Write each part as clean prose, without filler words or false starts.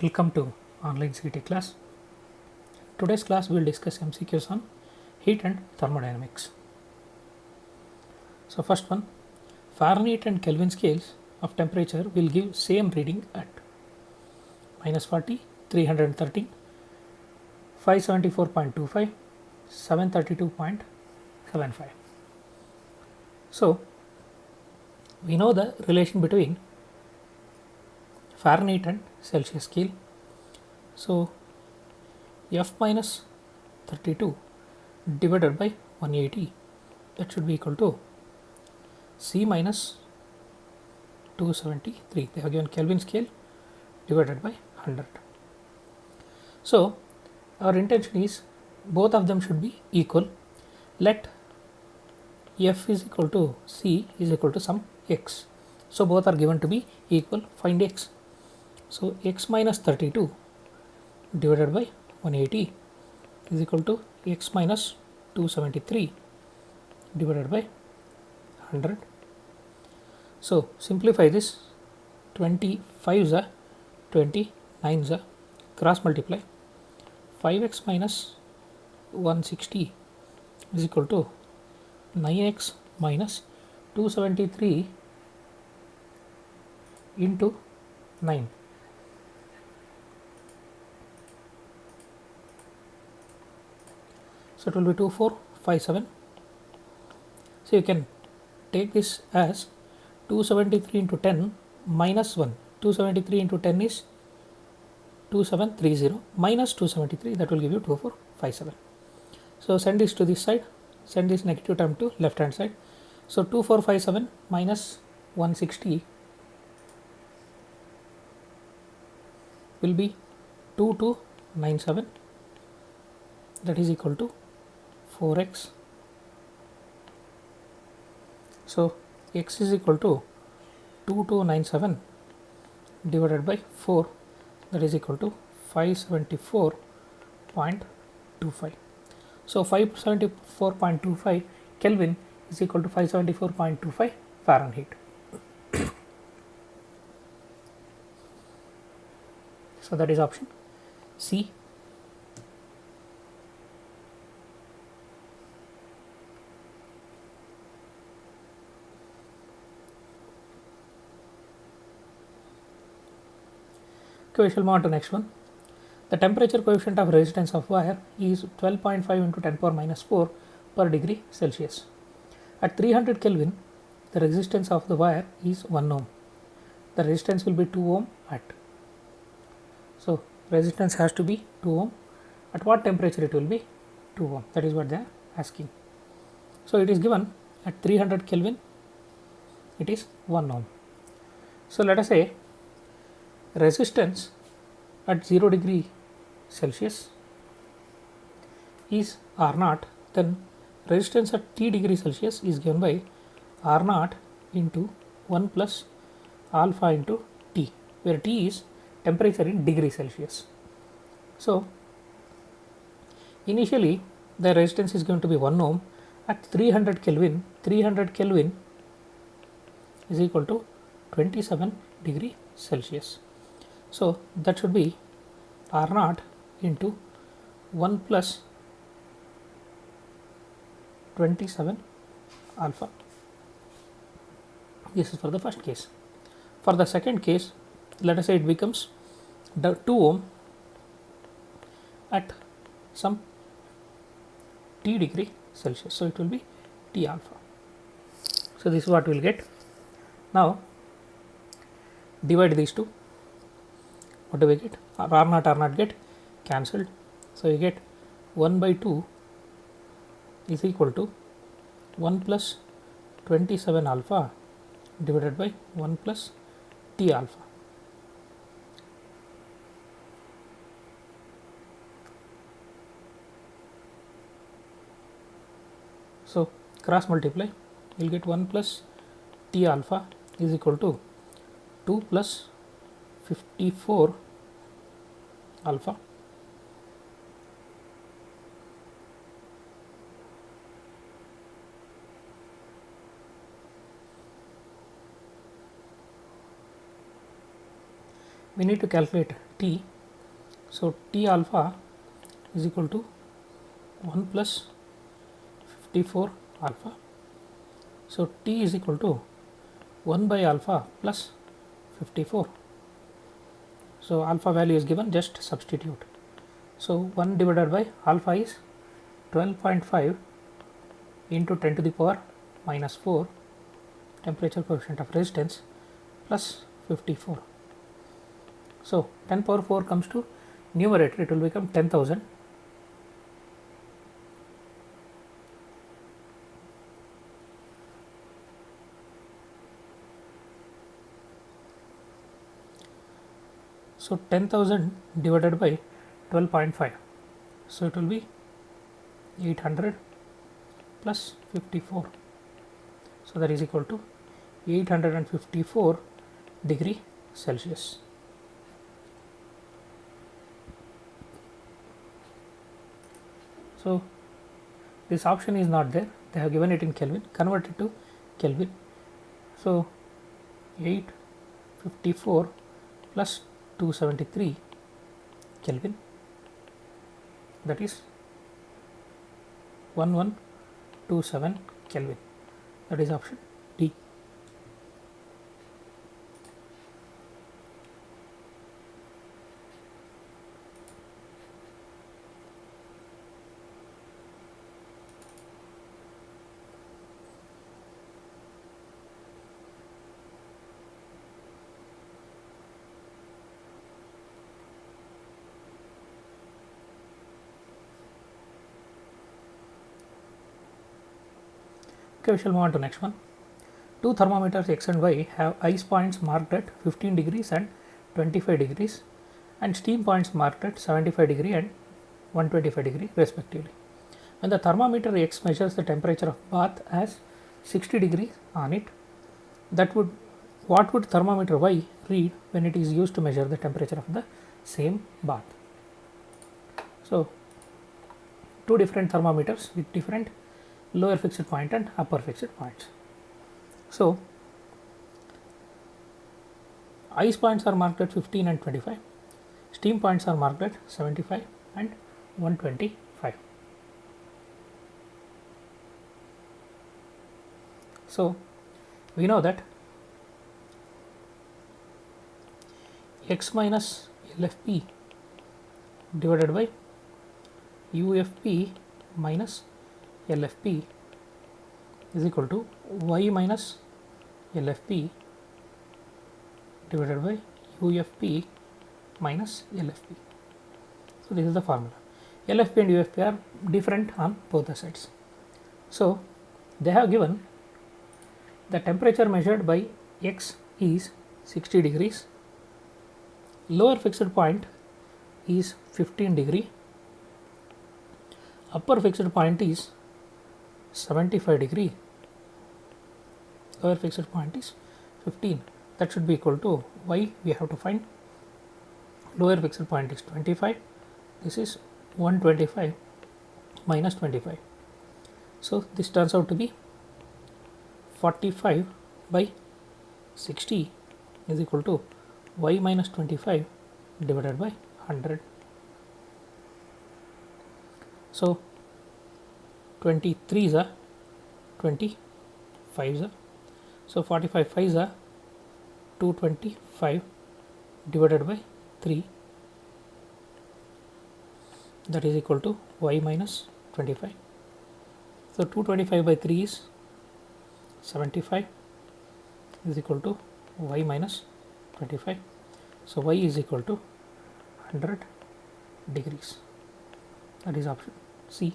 Welcome to online CT class. Today's class we will discuss MCQs on heat and thermodynamics. So first one, Fahrenheit and Kelvin scales of temperature will give same reading at -40, 313, 574.25, 732.75. So we know the relation between Fahrenheit and Celsius scale. So F minus 32 divided by 180, that should be equal to C minus 273. They have given Kelvin scale divided by 100. So our intention is both of them should be equal. Let F is equal to C is equal to some x. So both are given to be equal. Find x. So x minus 32 divided by 180 is equal to x minus 273 divided by 100. So simplify this. 25 is a 29 is a cross multiply. 5x minus 160 is equal to 9x minus 273 into 9. So it will be 2457. So you can take this as 273 into 10 minus 1. 273 into 10 is 2730 minus 273, that will give you 2457. So send this to this side, send this negative term to left hand side. So 2457 minus 160 will be 2297, that is equal to 4x. So x is equal to 2297 divided by 4, that is equal to 574.25. So 574.25 Kelvin is equal to 574.25 Fahrenheit. So that is option C. Okay, we shall move on to next one. The temperature coefficient of resistance of wire is 12.5 into 10 power minus 4 per degree Celsius. At 300 Kelvin, the resistance of the wire is 1 ohm. The resistance will be 2 ohm at. So resistance has to be 2 ohm. At what temperature it will be 2 ohm? That is what they are asking. So it is given at 300 Kelvin, it is 1 ohm. So let us say resistance at 0 degree Celsius is R naught, then resistance at T degree Celsius is given by R naught into 1 plus alpha into T, where T is temperature in degree Celsius. So initially the resistance is going to be 1 ohm at 300 Kelvin. 300 Kelvin is equal to 27 degree Celsius. So that should be R naught into 1 plus 27 alpha. This is for the first case. For the second case, let us say it becomes 2 ohm at some T degree Celsius. So it will be T alpha. So this is what we will get. Now divide these two. What do we get? R naught get cancelled. So you get 1 by 2 is equal to 1 plus 27 alpha divided by 1 plus T alpha. So cross multiply, you will get 1 plus T alpha is equal to 2 plus 54 alpha we need to calculate T. So T alpha is equal to 1 plus 54 alpha. So T is equal to 1 by alpha plus 54. So alpha value is given, just substitute. So 1 divided by alpha is 12.5 into 10 to the power minus 4 temperature coefficient of resistance plus 54. So 10 power 4 comes to numerator, it will become 10,000. So 10,000 divided by 12.5, so it will be 800 plus 54. So that is equal to 854 degree Celsius. So this option is not there, they have given it in Kelvin, convert it to Kelvin. So 854 plus 273 Kelvin, that is 1127 Kelvin, that is option D. Okay, we shall move on to next one. Two thermometers X and Y have ice points marked at 15 degrees and 25 degrees and steam points marked at 75 degree and 125 degree respectively. When the thermometer X measures the temperature of bath as 60 degrees on it, what would thermometer Y read when it is used to measure the temperature of the same bath? So two different thermometers with different lower fixed point and upper fixed points. So ice points are marked at 15 and 25, steam points are marked at 75 and 125. So we know that X minus LFP divided by UFP minus LFP is equal to Y minus LFP divided by UFP minus LFP. So this is the formula. LFP and UFP are different on both the sides. So they have given the temperature measured by X is 60 degrees, lower fixed point is 15 degree, upper fixed point is 75 degree, lower fixed point is 15. That should be equal to Y. We have to find lower fixed point is 25, this is 125 minus 25. So this turns out to be 45 by 60 is equal to Y minus 25 divided by 100. So 23s are 25s are, so 45 5s are 225 divided by 3, that is equal to Y minus 25. So 225 by 3 is 75 is equal to Y minus 25. So Y is equal to 100 degrees, that is option C.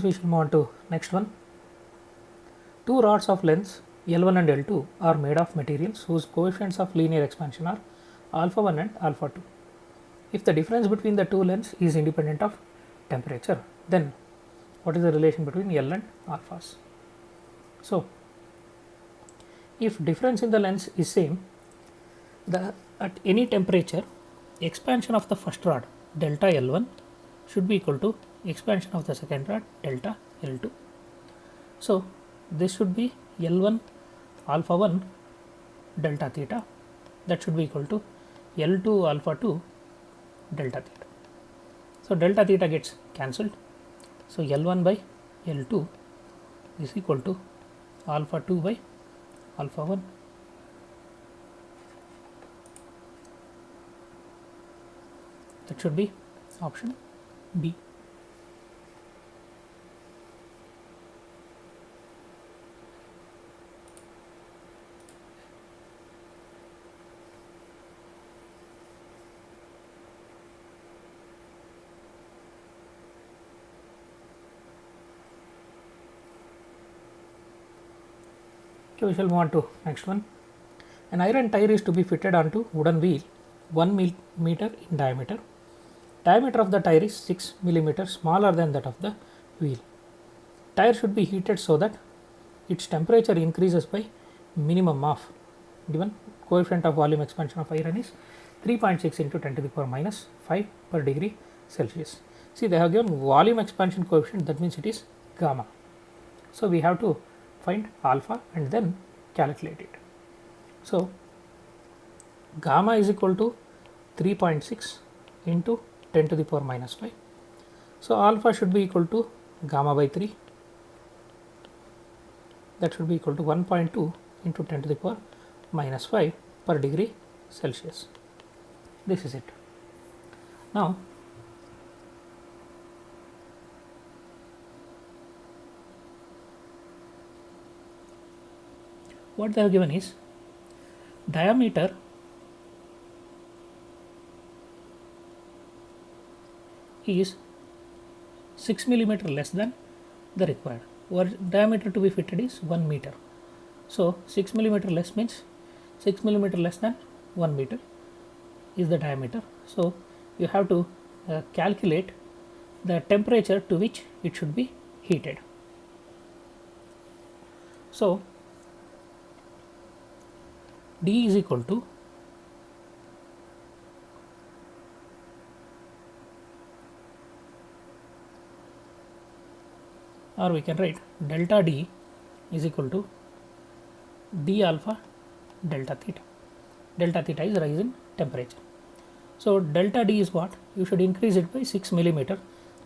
We shall move on to next one. Two rods of lengths L1 and L2 are made of materials whose coefficients of linear expansion are alpha 1 and alpha 2. If the difference between the two lengths is independent of temperature, then what is the relation between L and alphas? So if difference in the length is same, at any temperature expansion of the first rod delta L1 should be equal to expansion of the second rod delta L2. So this should be L1 alpha 1 delta theta, that should be equal to L2 alpha 2 delta theta. So delta theta gets cancelled. So L1 by L2 is equal to alpha 2 by alpha 1. That should be option B. Okay, we shall move on to next one. An iron tire is to be fitted onto wooden wheel 1 meter in diameter. Diameter of the tire is 6 millimeters smaller than that of the wheel. Tire should be heated so that its temperature increases by minimum of given coefficient of volume expansion of iron is 3.6 into 10 to the power minus 5 per degree Celsius. See, they have given volume expansion coefficient, that means it is gamma. So we have to find alpha and then calculate it. So gamma is equal to 3.6 into 10 to the power minus 5. So alpha should be equal to gamma by 3, that should be equal to 1.2 into 10 to the power minus 5 per degree Celsius. This is it. Now what they have given is diameter is 6 millimeter less than the required, or diameter to be fitted is 1 meter. So 6 millimeter less means 6 millimeter less than 1 meter is the diameter. So you have to calculate the temperature to which it should be heated. So D is equal to or we can write delta D is equal to d alpha delta theta. Delta theta is rise in temperature. So delta D is what? You should increase it by 6 millimeter,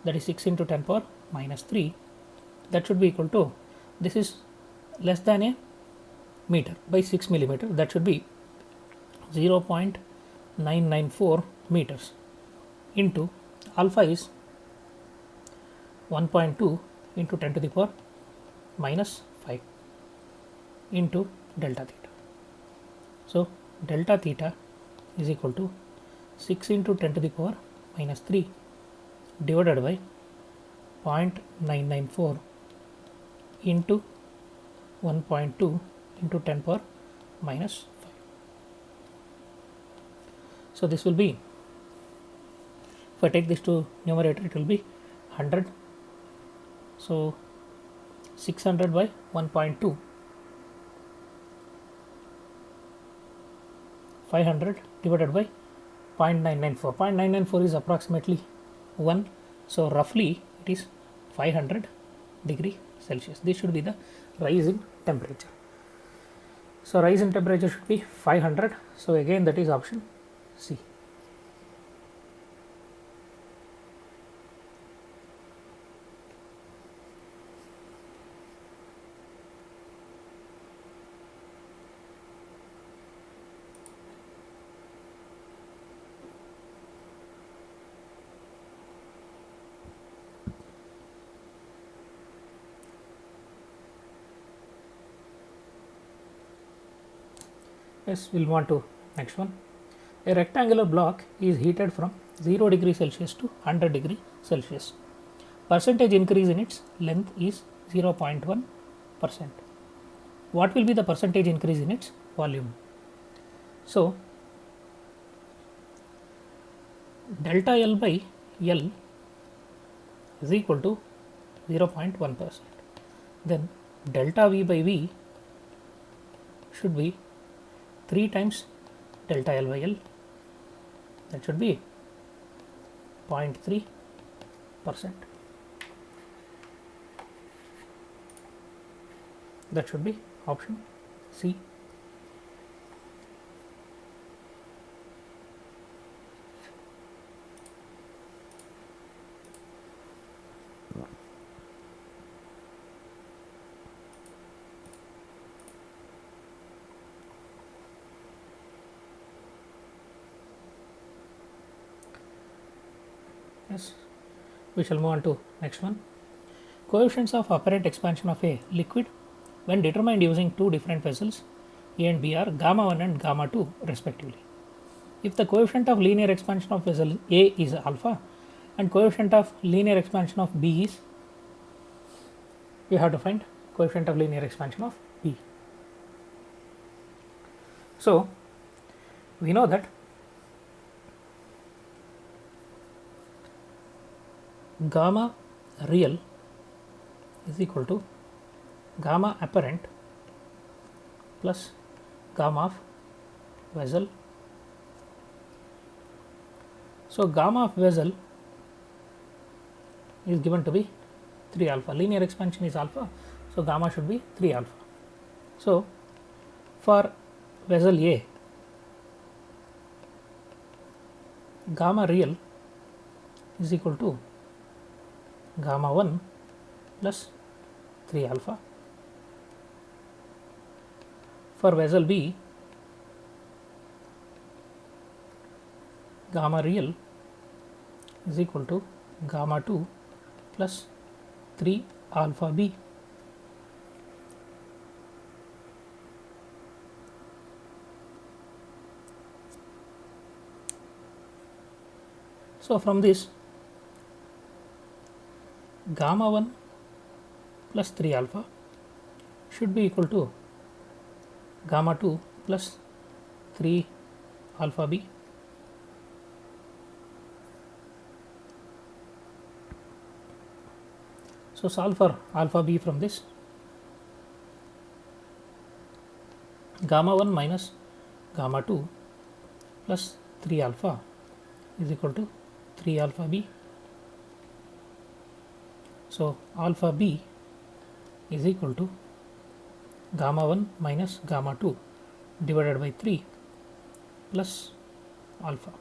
that is 6 into 10 power minus 3, that should be equal to, this is less than a meter by 6 millimeter, that should be 0.994 meters into alpha is 1.2 into 10 to the power minus 5 into delta theta. So delta theta is equal to 6 into 10 to the power minus 3 divided by 0.994 into 1.2 into 10 power minus 5. So this will be, if I take this to numerator, it will be 100. So 600 by 1.2, 500 divided by 0.994. 0.994 is approximately 1. So roughly it is 500 degree Celsius. This should be the rise in temperature. So rise in temperature should be 500. So again that is option C. Yes, we'll move on to next one. A rectangular block is heated from 0 degree Celsius to 100 degree Celsius. Percentage increase in its length is 0.1%. What will be the percentage increase in its volume? So delta L by L is equal to 0.1%. Then delta V by V should be 3 times delta L by L, that should be 0.3%. That should be option C. Yes, we shall move on to next one. Coefficients of apparent expansion of a liquid when determined using two different vessels A and B are gamma 1 and gamma 2 respectively. If the coefficient of linear expansion of vessel A is alpha and coefficient of linear expansion of B is, we have to find coefficient of linear expansion of B. So, we know that gamma real is equal to gamma apparent plus gamma of vessel. So, gamma of vessel is given to be 3 alpha, linear expansion is alpha, so gamma should be 3 alpha. So, for vessel A, gamma real is equal to gamma 1 plus 3 alpha. For vessel B, gamma real is equal to gamma 2 plus 3 alpha B. So, from this gamma 1 plus 3 alpha should be equal to gamma 2 plus 3 alpha B. So, solve for alpha B from this. Gamma 1 minus gamma 2 plus 3 alpha is equal to 3 alpha B. So, alpha B is equal to gamma 1 minus gamma 2 divided by 3 plus alpha.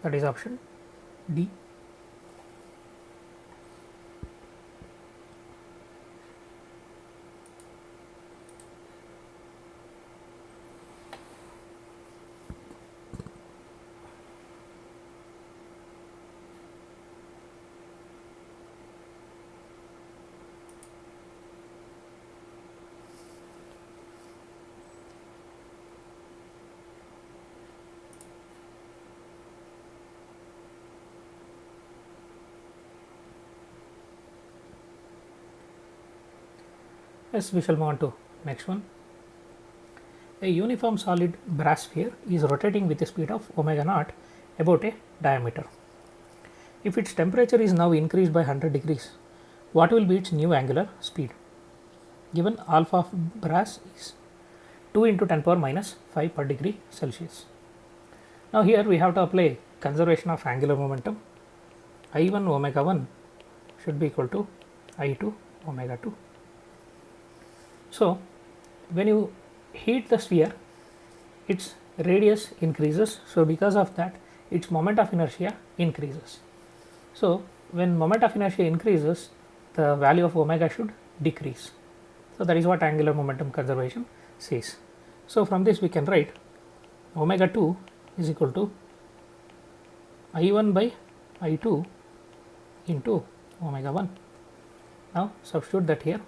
That is option D. Yes, we shall move on to next one. A uniform solid brass sphere is rotating with a speed of omega naught about a diameter. If its temperature is now increased by 100 degrees, what will be its new angular speed? Given alpha of brass is 2 into 10 power minus 5 per degree Celsius. Now, here we have to apply conservation of angular momentum. I1 omega 1 should be equal to I2 omega 2. So, when you heat the sphere, its radius increases. So, because of that, its moment of inertia increases. So, when moment of inertia increases, the value of omega should decrease. So, that is what angular momentum conservation says. So, from this we can write omega 2 is equal to I1 by I2 into omega 1. Now, substitute that here.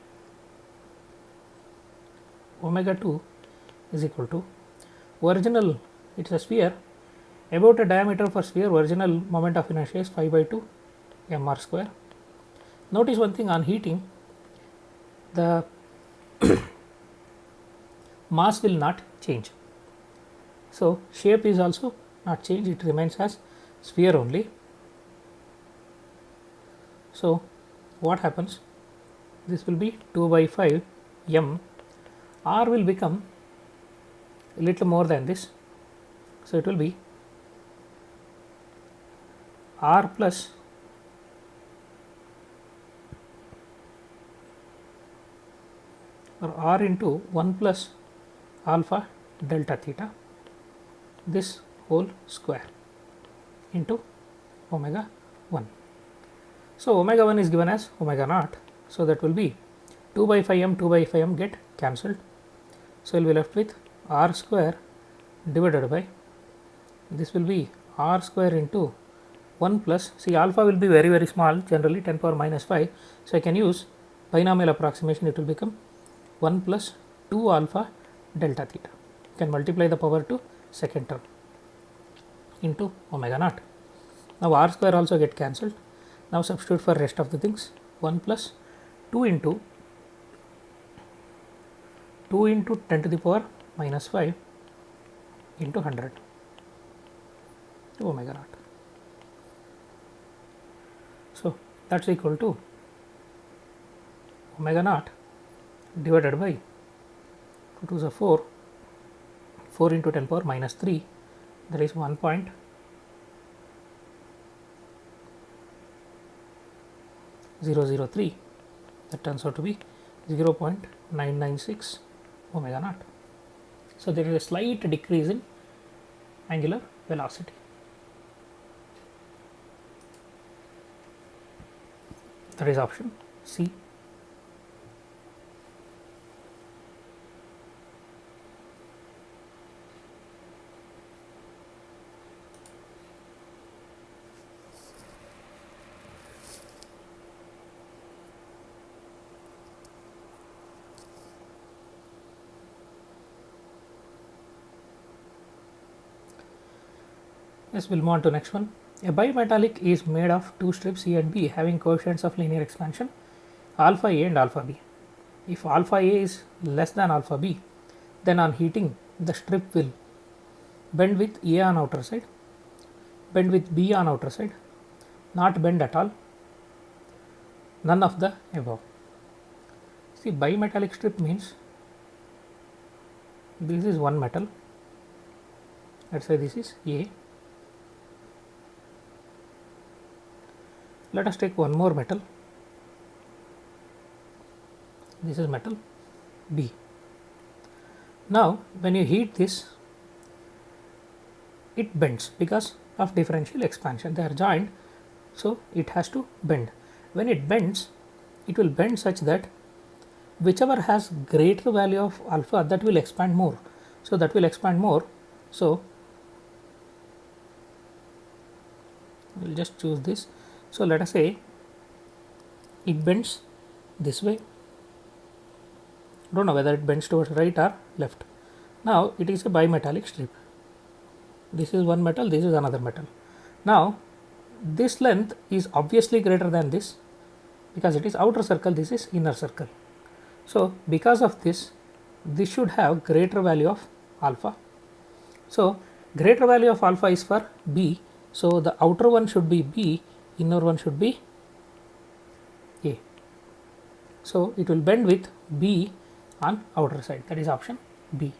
Omega 2 is equal to original, it is a sphere, about a diameter for sphere, original moment of inertia is 5 by 2 mr square. Notice one thing, on heating the mass will not change. So, shape is also not changed, it remains as sphere only. So, what happens? this will be 2 by 5 m. R will become a little more than this, so it will be R plus or R into 1 plus alpha delta theta, this whole square into omega 1. So omega 1 is given as omega naught, so that will be 2 by 5 m, 2 by 5 m get cancelled. So we will be left with r square divided by, this will be r square into 1 plus, see alpha will be very small, generally 10 power minus 5. So I can use binomial approximation, it will become 1 plus 2 alpha delta theta. You can multiply the power to second term into omega naught. Now r square also get cancelled. Now substitute for rest of the things, 1 plus 2 into 10 to the power minus 5 into 100 to omega naught. So that is equal to omega naught divided by 2 to the 4 into 10 power minus 3, that is 1.003, that turns out to be 0.996 omega naught. So there is a slight decrease in angular velocity. That is option C. Yes, we'll move on to next one. A bimetallic is made of two strips A and B having coefficients of linear expansion alpha A and alpha B. If alpha A is less than alpha B, then on heating the strip will bend with A on outer side, bend with B on outer side, not bend at all, none of the above. See, bimetallic strip means this is one metal, let us say this is A. Let us take one more metal, this is metal B. Now when you heat this, it bends because of differential expansion, they are joined, so it has to bend. When it bends, it will bend such that whichever has greater value of alpha, that will expand more, so that will expand more. So we will just choose this. So let us say it bends this way, don't know whether it bends towards right or left. Now it is a bimetallic strip, this is one metal, this is another metal. Now this length is obviously greater than this because it is outer circle, this is inner circle. So because of this, this should have greater value of alpha. So greater value of alpha is for B, so the outer one should be B, inner one should be A. So it will bend with B on outer side, that is option B.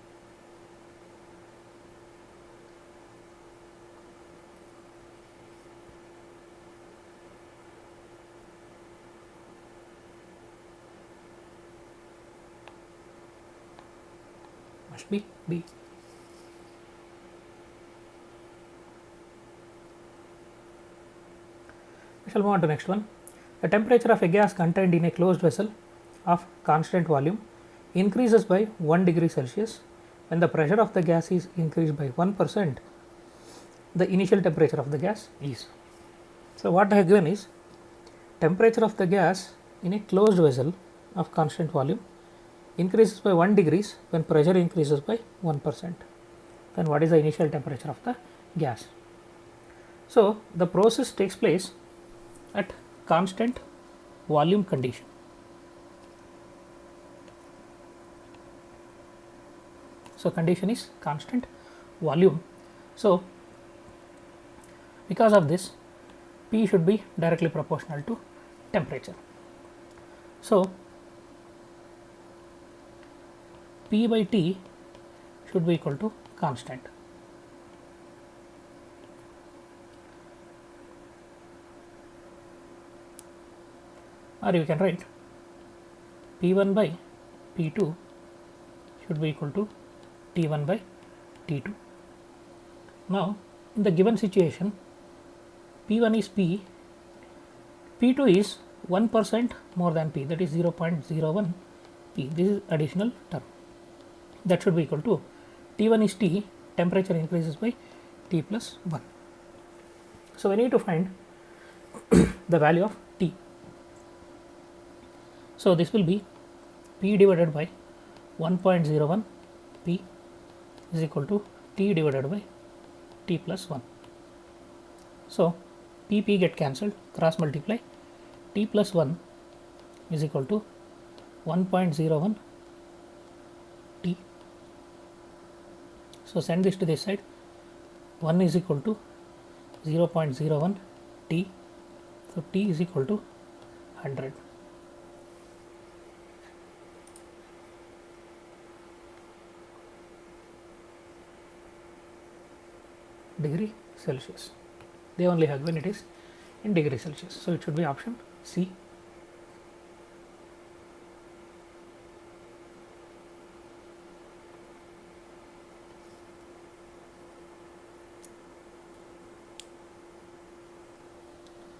Must be B. We shall move on to next one. The temperature of a gas contained in a closed vessel of constant volume increases by 1 degree Celsius when the pressure of the gas is increased by 1%. The initial temperature of the gas is. So what I have given is temperature of the gas in a closed vessel of constant volume increases by 1 degrees when pressure increases by 1%. Then what is the initial temperature of the gas? So the process takes place at constant volume condition. So condition is constant volume. So because of this, P should be directly proportional to temperature. So P by T should be equal to constant. Or you can write P1 by P2 should be equal to T1 by T2. Now, in the given situation, P1 is P, P2 is 1% more than P, that is 0.01 P. This is additional term. That should be equal to T1 is T, temperature increases by T plus 1. So, we need to find the value of T. So, this will be P divided by 1.01 P is equal to T divided by T plus 1. So, P get cancelled, cross multiply, T plus 1 is equal to 1.01 T. So, send this to this side, 1 is equal to 0.01 T. So, T is equal to 100. Degree Celsius. They only have when it is in degree Celsius. So, it should be option C.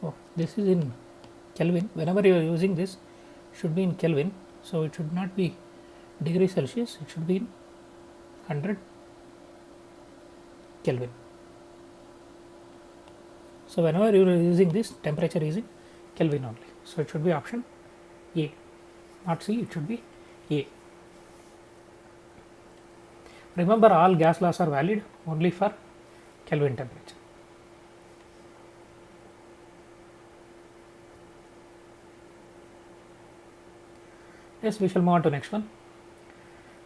Oh, this is in Kelvin. Whenever you are using this, should be in Kelvin. So, it should not be degree Celsius, it should be in 100 Kelvin. So, whenever you are using this, temperature is in Kelvin only. So, it should be option A, not C, it should be A. Remember, all gas laws are valid only for Kelvin temperature. Yes, we shall move on to next one.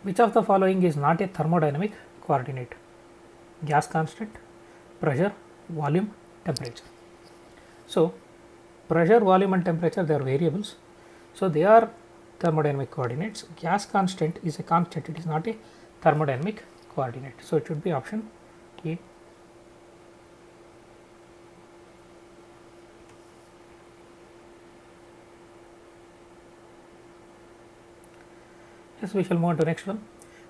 Which of the following is not a thermodynamic coordinate? Gas constant, pressure, volume, temperature. So, pressure, volume and temperature, they are variables. So, they are thermodynamic coordinates. Gas constant is a constant, it is not a thermodynamic coordinate. So, it should be option A. Yes, we shall move on to next one.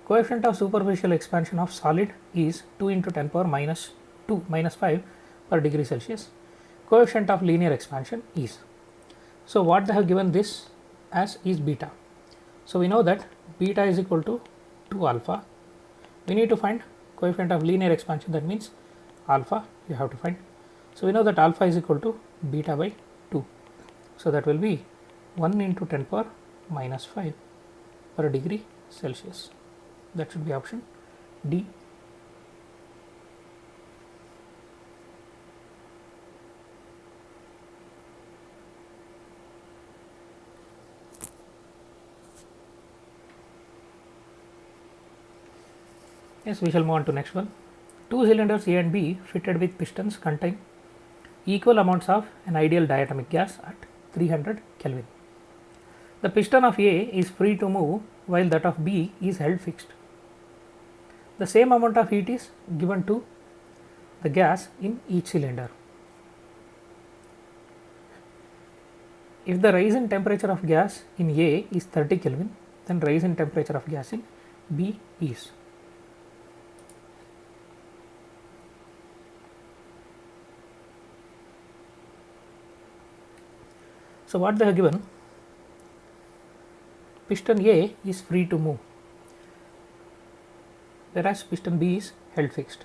Coefficient of superficial expansion of solid is 2 into 10 power minus 5 per degree Celsius. Coefficient of linear expansion is. So, what they have given this as is beta. So, we know that beta is equal to 2 alpha. We need to find coefficient of linear expansion, that means alpha you have to find. So, we know that alpha is equal to beta by 2. So, that will be 1 into 10 power minus 5 per degree Celsius. That should be option D. Yes, we shall move on to next one. Two cylinders A and B fitted with pistons contain equal amounts of an ideal diatomic gas at 300 Kelvin. The piston of A is free to move while that of B is held fixed. The same amount of heat is given to the gas in each cylinder. If the rise in temperature of gas in A is 30 Kelvin, then rise in temperature of gas in B is. So, what they have given, piston A is free to move, whereas piston B is held fixed.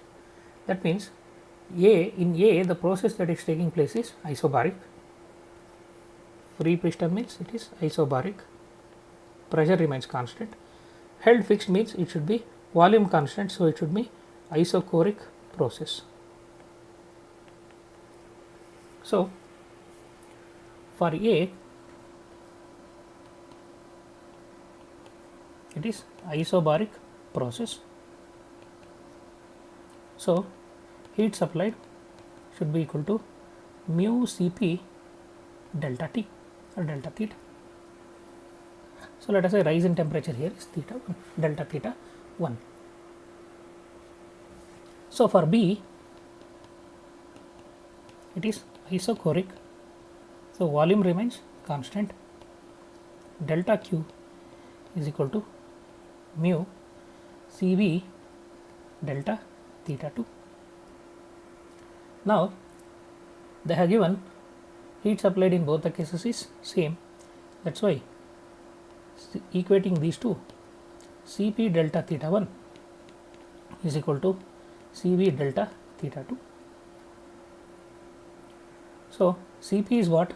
That means in A the process that is taking place is isobaric. Free piston means it is isobaric, pressure remains constant. Held fixed means it should be volume constant, so it should be isochoric process. So, for A it is isobaric process. So, heat supplied should be equal to mu Cp delta T or delta theta. So let us say rise in temperature here is theta 1, delta theta 1. So for B, it is isochoric, so volume remains constant, delta Q is equal to mu Cv delta theta 2. Now they have given heat supplied in both the cases is same, that's why equating these two, Cp delta theta 1 is equal to Cv delta theta 2. So Cp is what?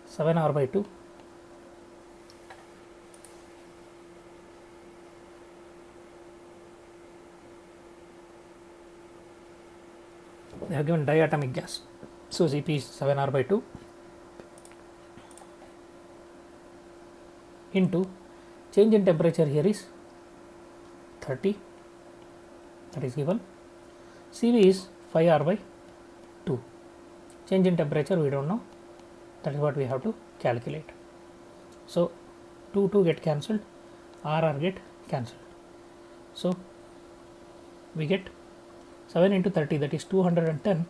7R by 2 they have given diatomic gas, so Cp is 7R by 2 into change in temperature here is 30, that is given. Cv is 5R by 2, change in temperature we don't know, that is what we have to calculate. So 2 get cancelled, R get cancelled, so we get 7 into 30, that is 210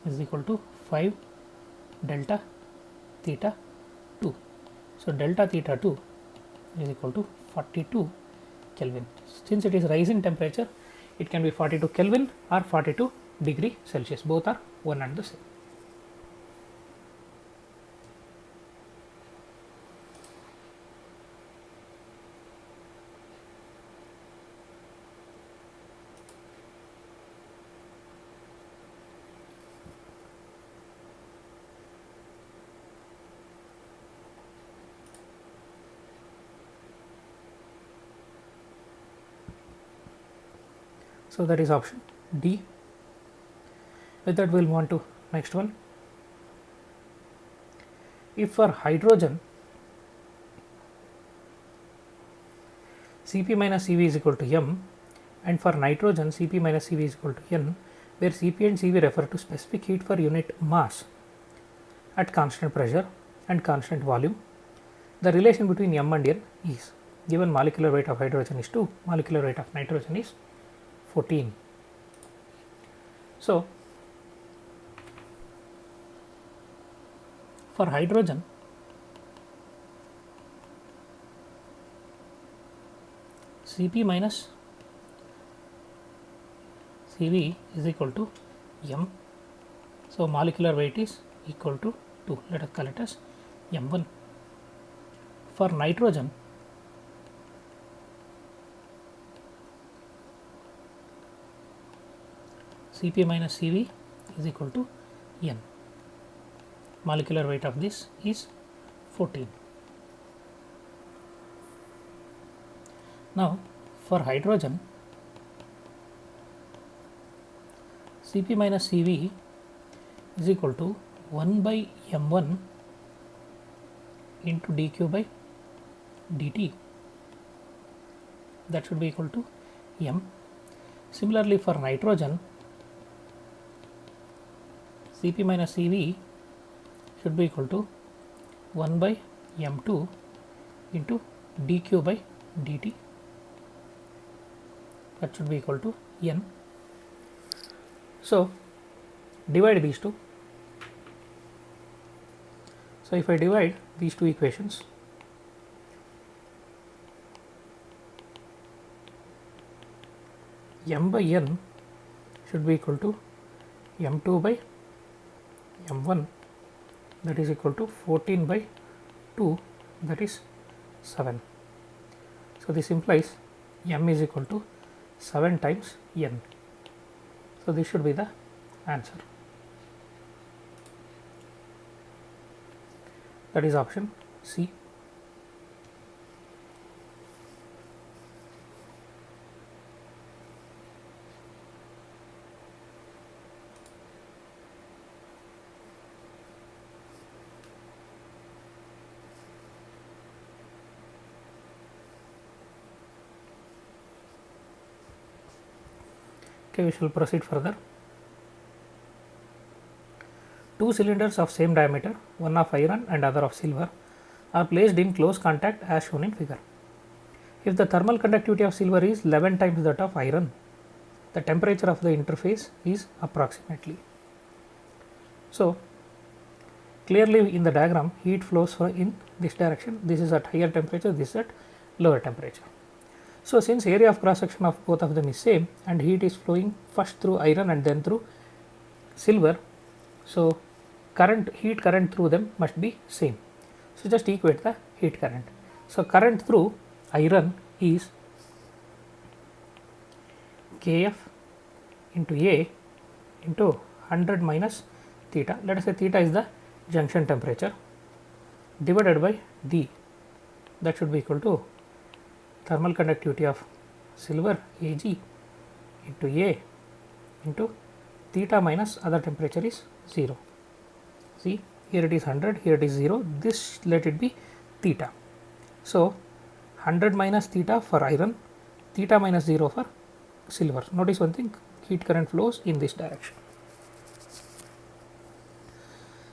is equal to 5 delta theta 2. So delta theta 2 is equal to 42 Kelvin. Since it is rise in temperature, it can be 42 Kelvin or 42 degree Celsius, both are one and the same. So that is option D. With that we will move on to next one. If for hydrogen Cp minus Cv is equal to m, and for nitrogen Cp minus Cv is equal to n, where Cp and Cv refer to specific heat per unit mass at constant pressure and constant volume, the relation between m and n is given molecular weight of hydrogen is 2, molecular weight of nitrogen is 14. So for hydrogen, Cp minus Cv is equal to m, so molecular weight is equal to 2, let us call it as m1. For nitrogen, Cp minus Cv is equal to n, molecular weight of this is 14. Now for hydrogen, Cp minus Cv is equal to 1 by m1 into dq by dt, that should be equal to m. Similarly for nitrogen, Cp minus Cv should be equal to 1 by m2 into dq by dt, that should be equal to n. So divide these two. So if I divide these two equations, m by n should be equal to m2 by m1, that is equal to 14 by 2, that is 7. So this implies m is equal to 7 times n. So this should be the answer. That is option C. Okay, we shall proceed further. To two cylinders of same diameter, one of iron and other of silver, are placed in close contact as shown in figure. If the thermal conductivity of silver is 11 times that of iron, the temperature of the interface is approximately. So, clearly in the diagram, heat flows in this direction. This is at higher temperature, this is at lower temperature. So, since area of cross section of both of them is same and heat is flowing first through iron and then through silver, so heat current through them must be same. So, just equate the heat current. So, current through iron is Kf into A into 100 minus theta. Let us say theta is the junction temperature divided by D, that should be equal to thermal conductivity of silver Ag into A into theta minus other temperature is 0. See, here it is 100, here it is 0, this let it be theta. So, 100 minus theta for iron, theta minus 0 for silver. Notice one thing, heat current flows in this direction.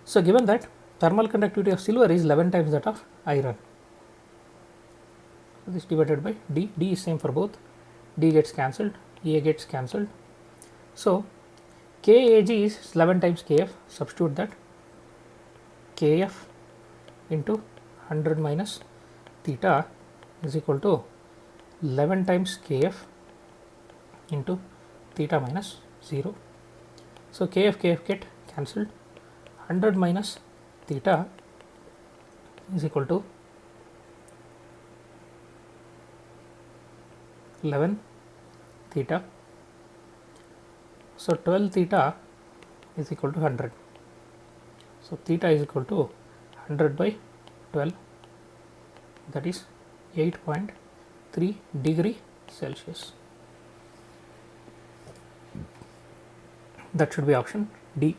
So, given that thermal conductivity of silver is 11 times that of iron, so this divided by D, D is same for both, D gets cancelled, A gets cancelled. So, Kag is 11 times Kf, substitute that, Kf into 100 minus theta is equal to 11 times Kf into theta minus 0. So, Kf get cancelled, 100 minus theta is equal to 11 theta. So, 12 theta is equal to 100. So, theta is equal to 100 by 12, that is 8.3 degree Celsius. That should be option D.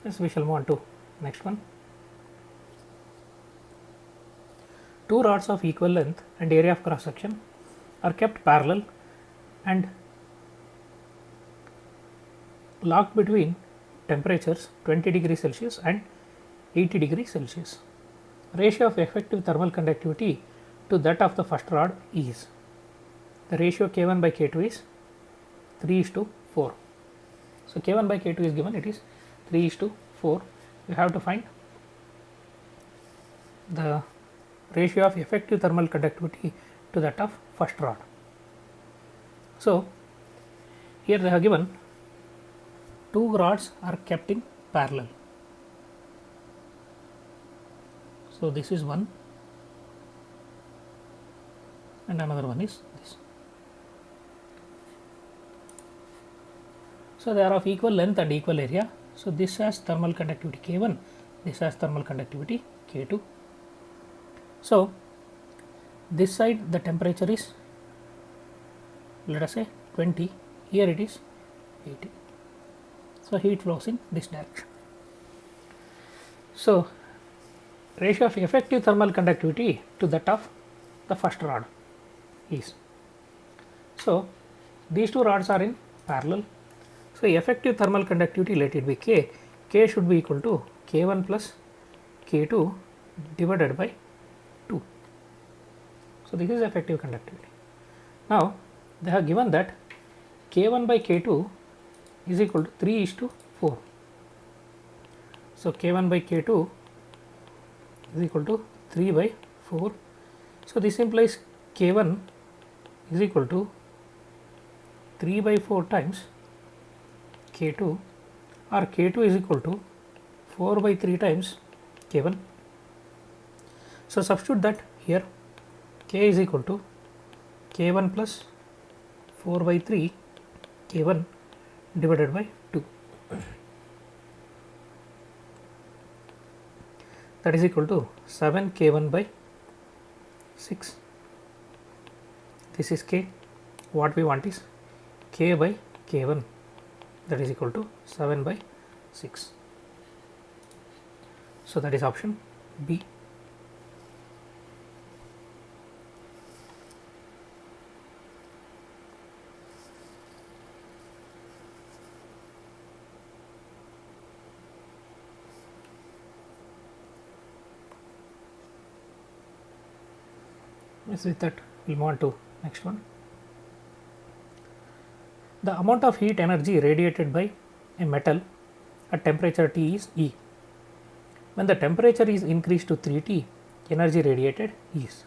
Yes, we shall move on to next one. Two rods of equal length and area of cross section are kept parallel and locked between temperatures 20 degree Celsius and 80 degree Celsius. Ratio of effective thermal conductivity to that of the first rod is, the ratio K1 by K2 is 3:4. So, K1 by K2 is given, it is 3:4. You have to find the ratio of effective thermal conductivity to that of first rod. So, here they have given two rods are kept in parallel. So, this is one and another one is this. So, they are of equal length and equal area. So, this has thermal conductivity K1, this has thermal conductivity K2. So, this side the temperature is, let us say 20, here it is 80. So, heat flows in this direction. So, ratio of effective thermal conductivity to that of the first rod is. So, these two rods are in parallel. So, effective thermal conductivity, let it be K, K should be equal to K1 plus K2 divided by 2. So, this is effective conductivity. Now, they have given that K1 by K2 is equal to 3:4. So, K1 by K2 is equal to 3 by 4. So, this implies K1 is equal to 3 by 4 times K2, or K2 is equal to 4 by 3 times K1. So, substitute that here, K is equal to K1 plus 4 by 3 K1 divided by 2, that is equal to 7 K1 by 6. This is K. What we want is K by K1, that is equal to 7 by 6. So that is option B. Yes, with that we'll move on to next one. The amount of heat energy radiated by a metal at temperature T is E. When the temperature is increased to 3T, energy radiated is.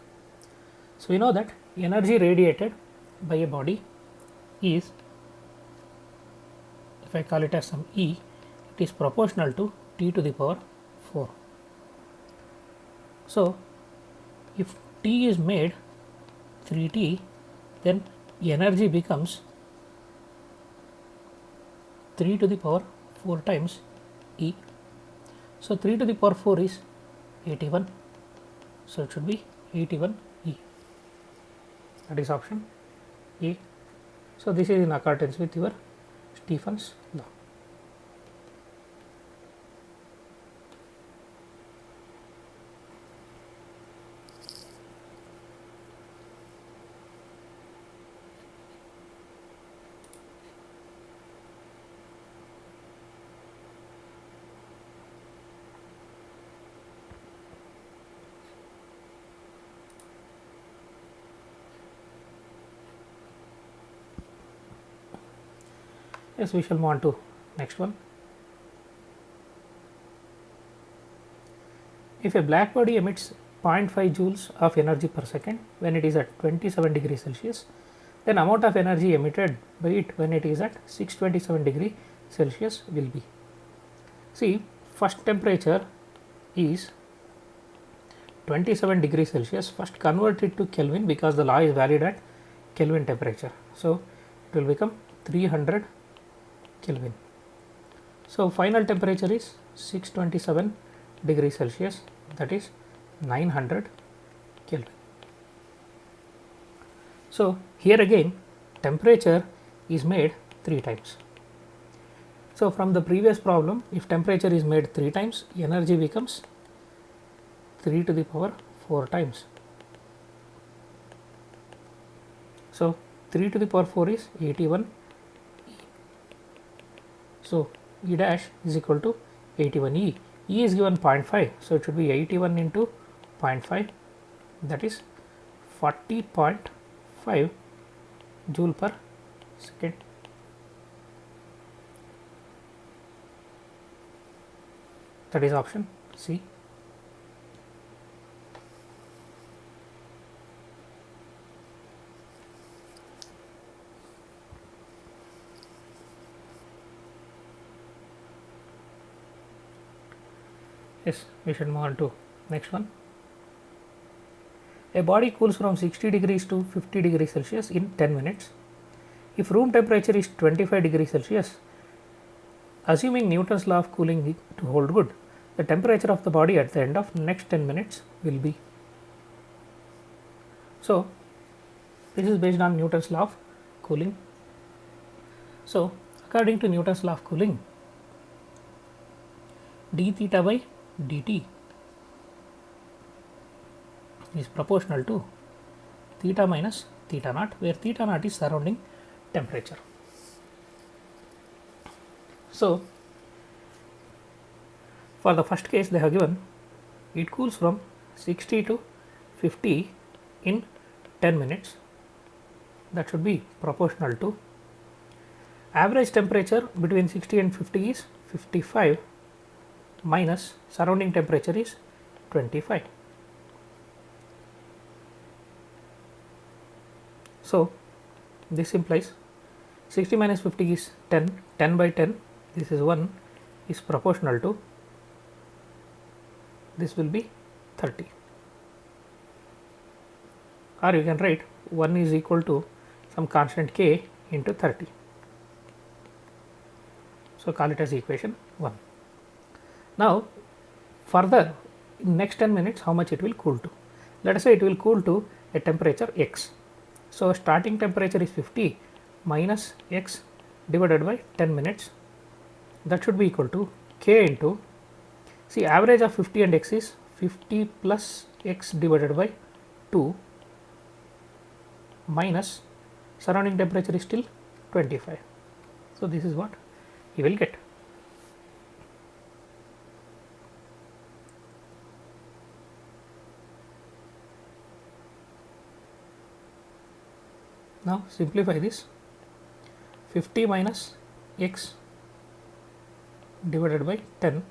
So we know that energy radiated by a body is, if I call it as some E, it is proportional to T to the power 4. So if T is made 3T, then energy becomes 3 to the power 4 times E. So 3 to the power 4 is 81. So it should be 81 E. That is option A. So this is in accordance with your Stephen's law. Yes, we shall move on to next one. If a black body emits 0.5 joules of energy per second when it is at 27 degrees Celsius, then amount of energy emitted by it when it is at 627 degree Celsius will be. See, first temperature is 27 degrees Celsius. First convert it to Kelvin because the law is valid at Kelvin temperature. So it will become 300 Kelvin. So final temperature is 627 degrees Celsius, that is 900 Kelvin. So here again temperature is made 3 times. So from the previous problem, if temperature is made 3 times, energy becomes 3 to the power 4 times. So 3 to the power 4 is 81 E. So E dash is equal to 81 E. E is given 0.5, so it should be 81 into 0.5, that is 40.5 joule per second. That is option C. Yes, we should move on to next one. A body cools from 60 degrees to 50 degrees Celsius in 10 minutes. If room temperature is 25 degrees Celsius, assuming Newton's law of cooling to hold good, the temperature of the body at the end of next 10 minutes will be. So this is based on Newton's law of cooling. So according to Newton's law of cooling, d theta by dt is proportional to theta minus theta naught, where theta naught is surrounding temperature. So for the first case they have given it cools from 60 to 50 in 10 minutes. That should be proportional to average temperature between 60 and 50 is 55 minus surrounding temperature is 25. So this implies 60 minus 50 is 10, 10 by 10, this is 1, is proportional to, this will be 30. Or you can write 1 is equal to some constant k into 30. So call it as equation 1. Now further in next 10 minutes how much it will cool to? Let us say it will cool to a temperature x. So starting temperature is 50 minus x divided by 10 minutes, that should be equal to k into, see average of 50 and x is 50 plus x divided by 2 minus surrounding temperature is still 25. So this is what you will get. Now simplify this. 50 minus x divided by 10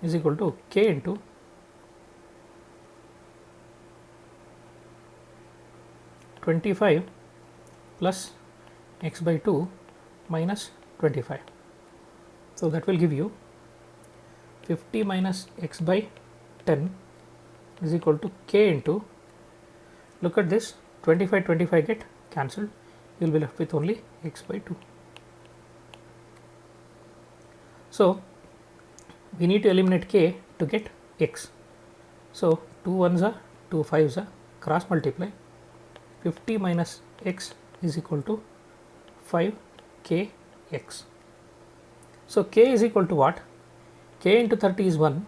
is equal to k into 25 plus x by 2 minus 25. So that will give you 50 minus x by 10 is equal to k into, look at this, 25 get cancelled, you will be left with only x by 2. So we need to eliminate k to get x. So 2 1s are 2 5s are, cross multiply, 50 minus x is equal to 5 k x. So k is equal to what? K into 30 is 1,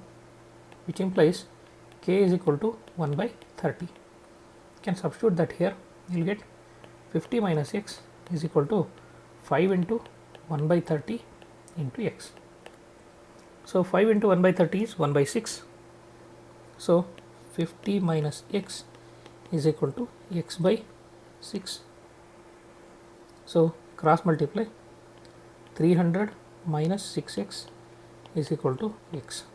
which implies k is equal to 1 by 30. You can substitute that here, you will get 50 minus x is equal to 5 into 1 by 30 into x. So 5 into 1 by 30 is 1 by 6. So 50 minus x is equal to x by 6. So cross multiply, 300 minus 6x is equal to x.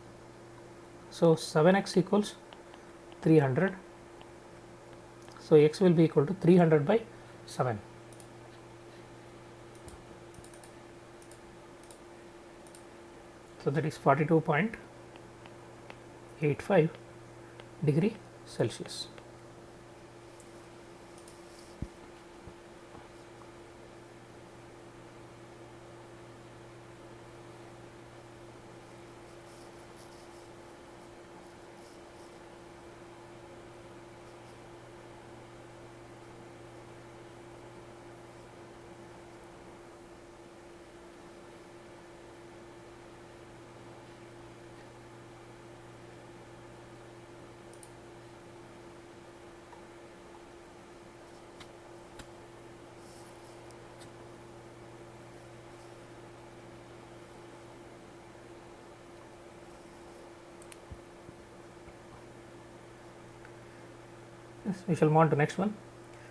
So 7x equals 300. So x will be equal to 300 by 7. So that is 42.85 degree Celsius. Yes, we shall move on to next one.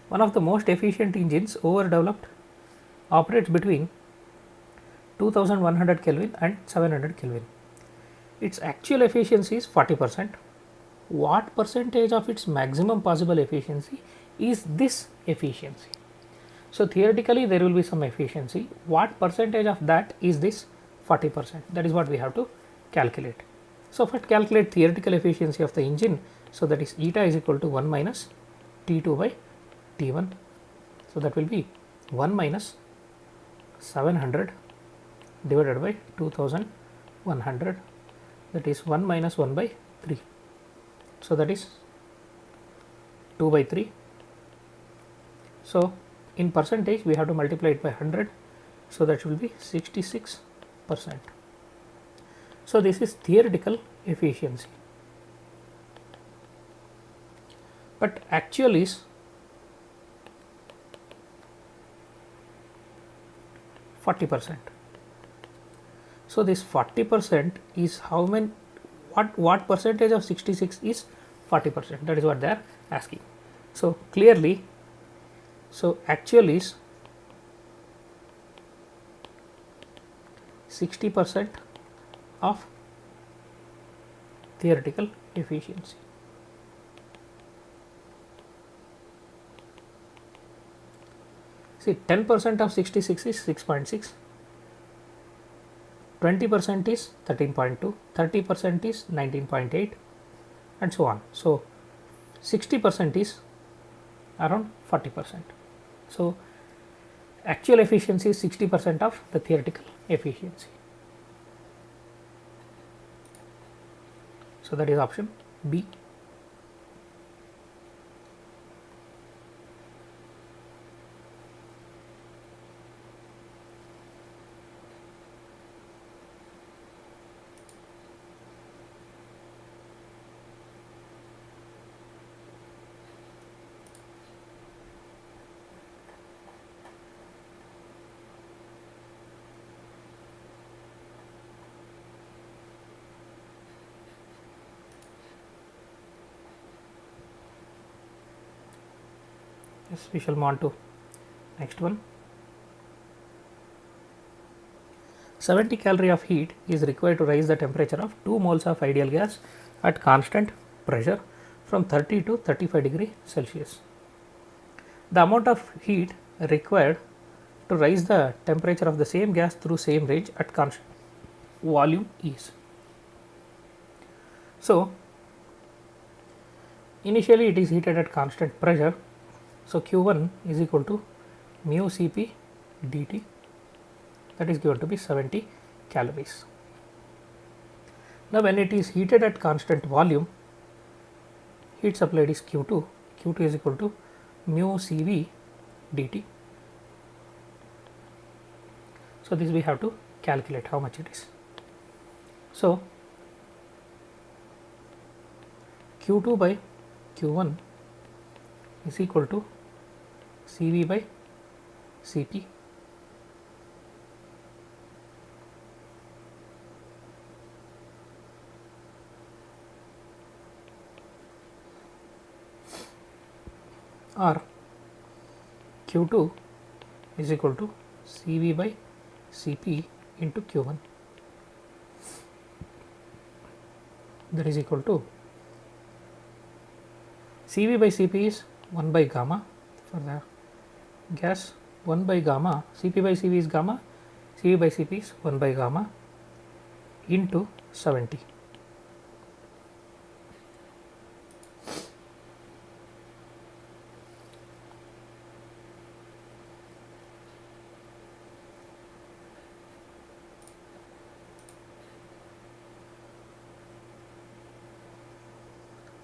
One of the most efficient engines overdeveloped operates between 2100 Kelvin and 700 Kelvin. Its actual efficiency is 40%. What percentage of its maximum possible efficiency is this efficiency? So theoretically there will be some efficiency. What percentage of that is this 40%? That is what we have to calculate. So first calculate theoretical efficiency of the engine. So that is eta is equal to 1 minus T2 by T1. So that will be 1 minus 700 divided by 2100, that is 1 minus 1 by 3. So that is 2 by 3. So in percentage we have to multiply it by 100. So that will be 66%. So this is theoretical efficiency, but actual is 40%. So this 40% is how many, what percentage of 66 is 40%? That is what they are asking. So clearly, so actual is 60% of theoretical efficiency. See, 10% of 66 is 6.6, 20% is 13.2, 30% is 19.8, and so on. So 60% is around 40%. So actual efficiency is 60% of the theoretical efficiency. So that is option B. Yes, we shall move on to next one. 70 calorie of heat is required to raise the temperature of 2 moles of ideal gas at constant pressure from 30 to 35 degree Celsius. The amount of heat required to raise the temperature of the same gas through same range at constant volume is. So, initially it is heated at constant pressure. So, Q1 is equal to mu Cp dt, that is given to be 70 calories. Now, when it is heated at constant volume, heat supplied is Q2. Q2 is equal to mu Cv dt. So, this we have to calculate how much it is. So, Q2 by Q1 is equal to Cv by Cp. Or Q2 is equal to Cv by Cp into Q1, that is equal to Cv by Cp is 1 by gamma for the gas, 1 by gamma, Cp by Cv is gamma, Cv by Cp is 1 by gamma into 70.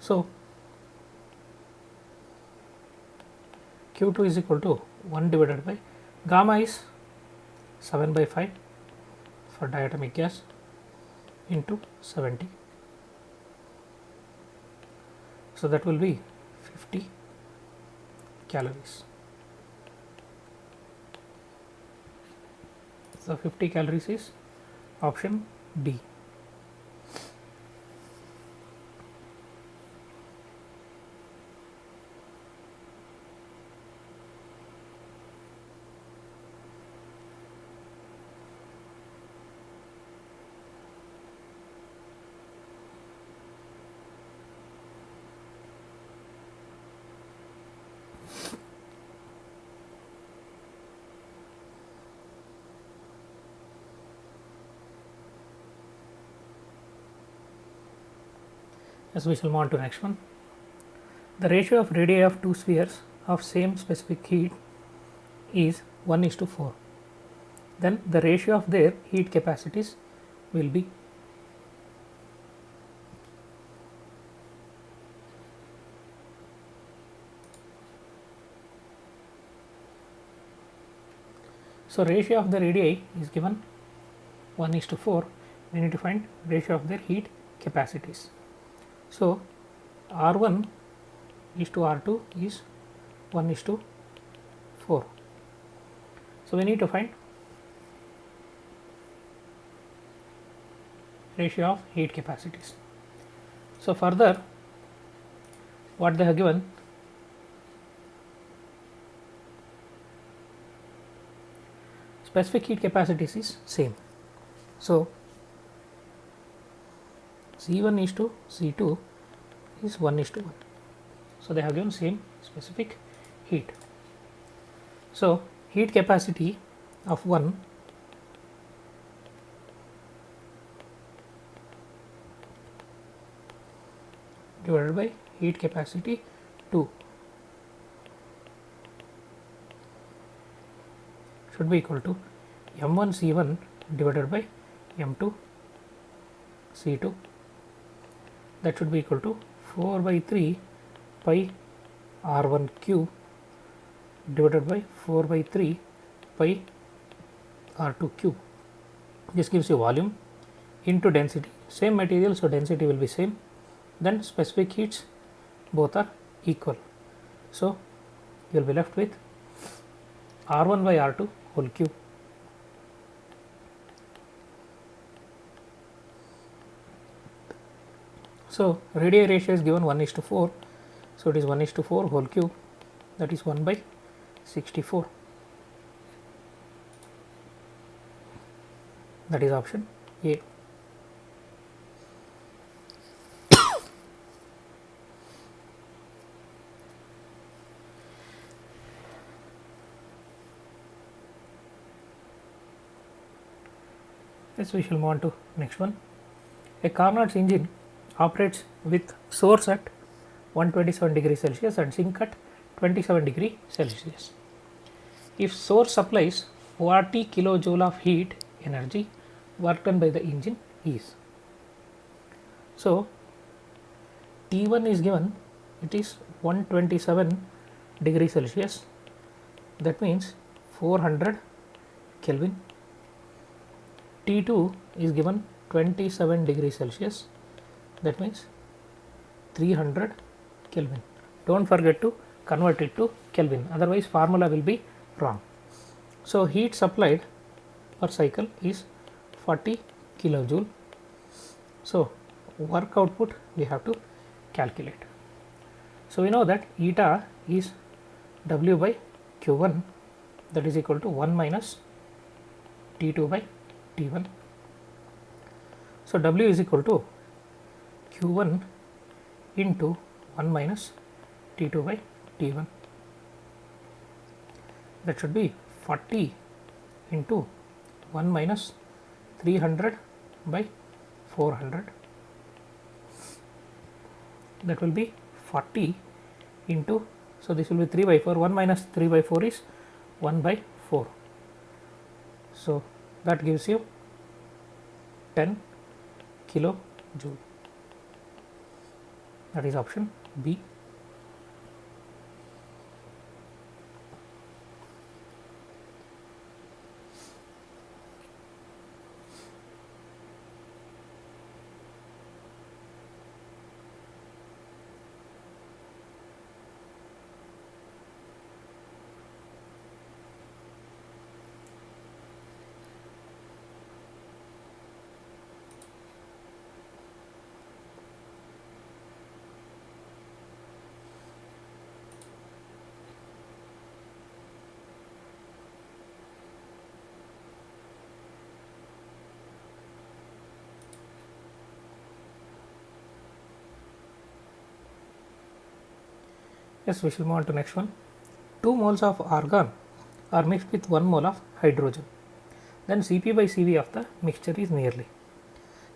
So, Q2 is equal to 1 divided by gamma is 7 by 5 for diatomic gas into 70. So, that will be 50 calories. So, 50 calories is option D. As we shall move on to next one. The ratio of radii of two spheres of same specific heat is 1:4. Then the ratio of their heat capacities will be. So, ratio of the radii is given 1:4. We need to find ratio of their heat capacities. So, R1 is to R2 is 1:4. So, we need to find ratio of heat capacities. So, further what they have given, specific heat capacities is same. So, C1 is to C2 is 1:1. So, they have given same specific heat. So, heat capacity of 1 divided by heat capacity 2 should be equal to M1 C1 divided by M2 C2. that should be equal to 4 by 3 pi r1 cube divided by 4 by 3 pi r2 cube. This gives you volume into density, same material, so density will be same, then specific heats both are equal. So you will be left with r1 by r2 whole cube. So radii ratio is given 1:4, so it is 1:4 whole cube, that is 1 by 64. That is option A. Yes, we shall move on to next one. A Carnot's engine operates with source at 127 degrees Celsius and sink at 27 degrees Celsius. If source supplies 40 kilojoule of heat energy, work done by the engine is. So T1 is given, it is 127 degrees Celsius, that means 400 Kelvin. T2 is given 27 degrees Celsius, that means 300 Kelvin. Don't forget to convert it to Kelvin, otherwise formula will be wrong. So heat supplied per cycle is 40 kilojoule. So work output we have to calculate. So we know that eta is W by Q1, that is equal to 1 minus T2 by T1. So W is equal to Q1 into 1 minus T2 by T1. That should be 40 into 1 minus 300 by 400. That will be 40 into, so this will be 3 by 4, 1 minus 3 by 4 is 1 by 4. So that gives you 10 kilojoule. That is option B. Yes, we shall move on to next one. 2 moles of argon are mixed with 1 mole of hydrogen. Then Cp by Cv of the mixture is nearly.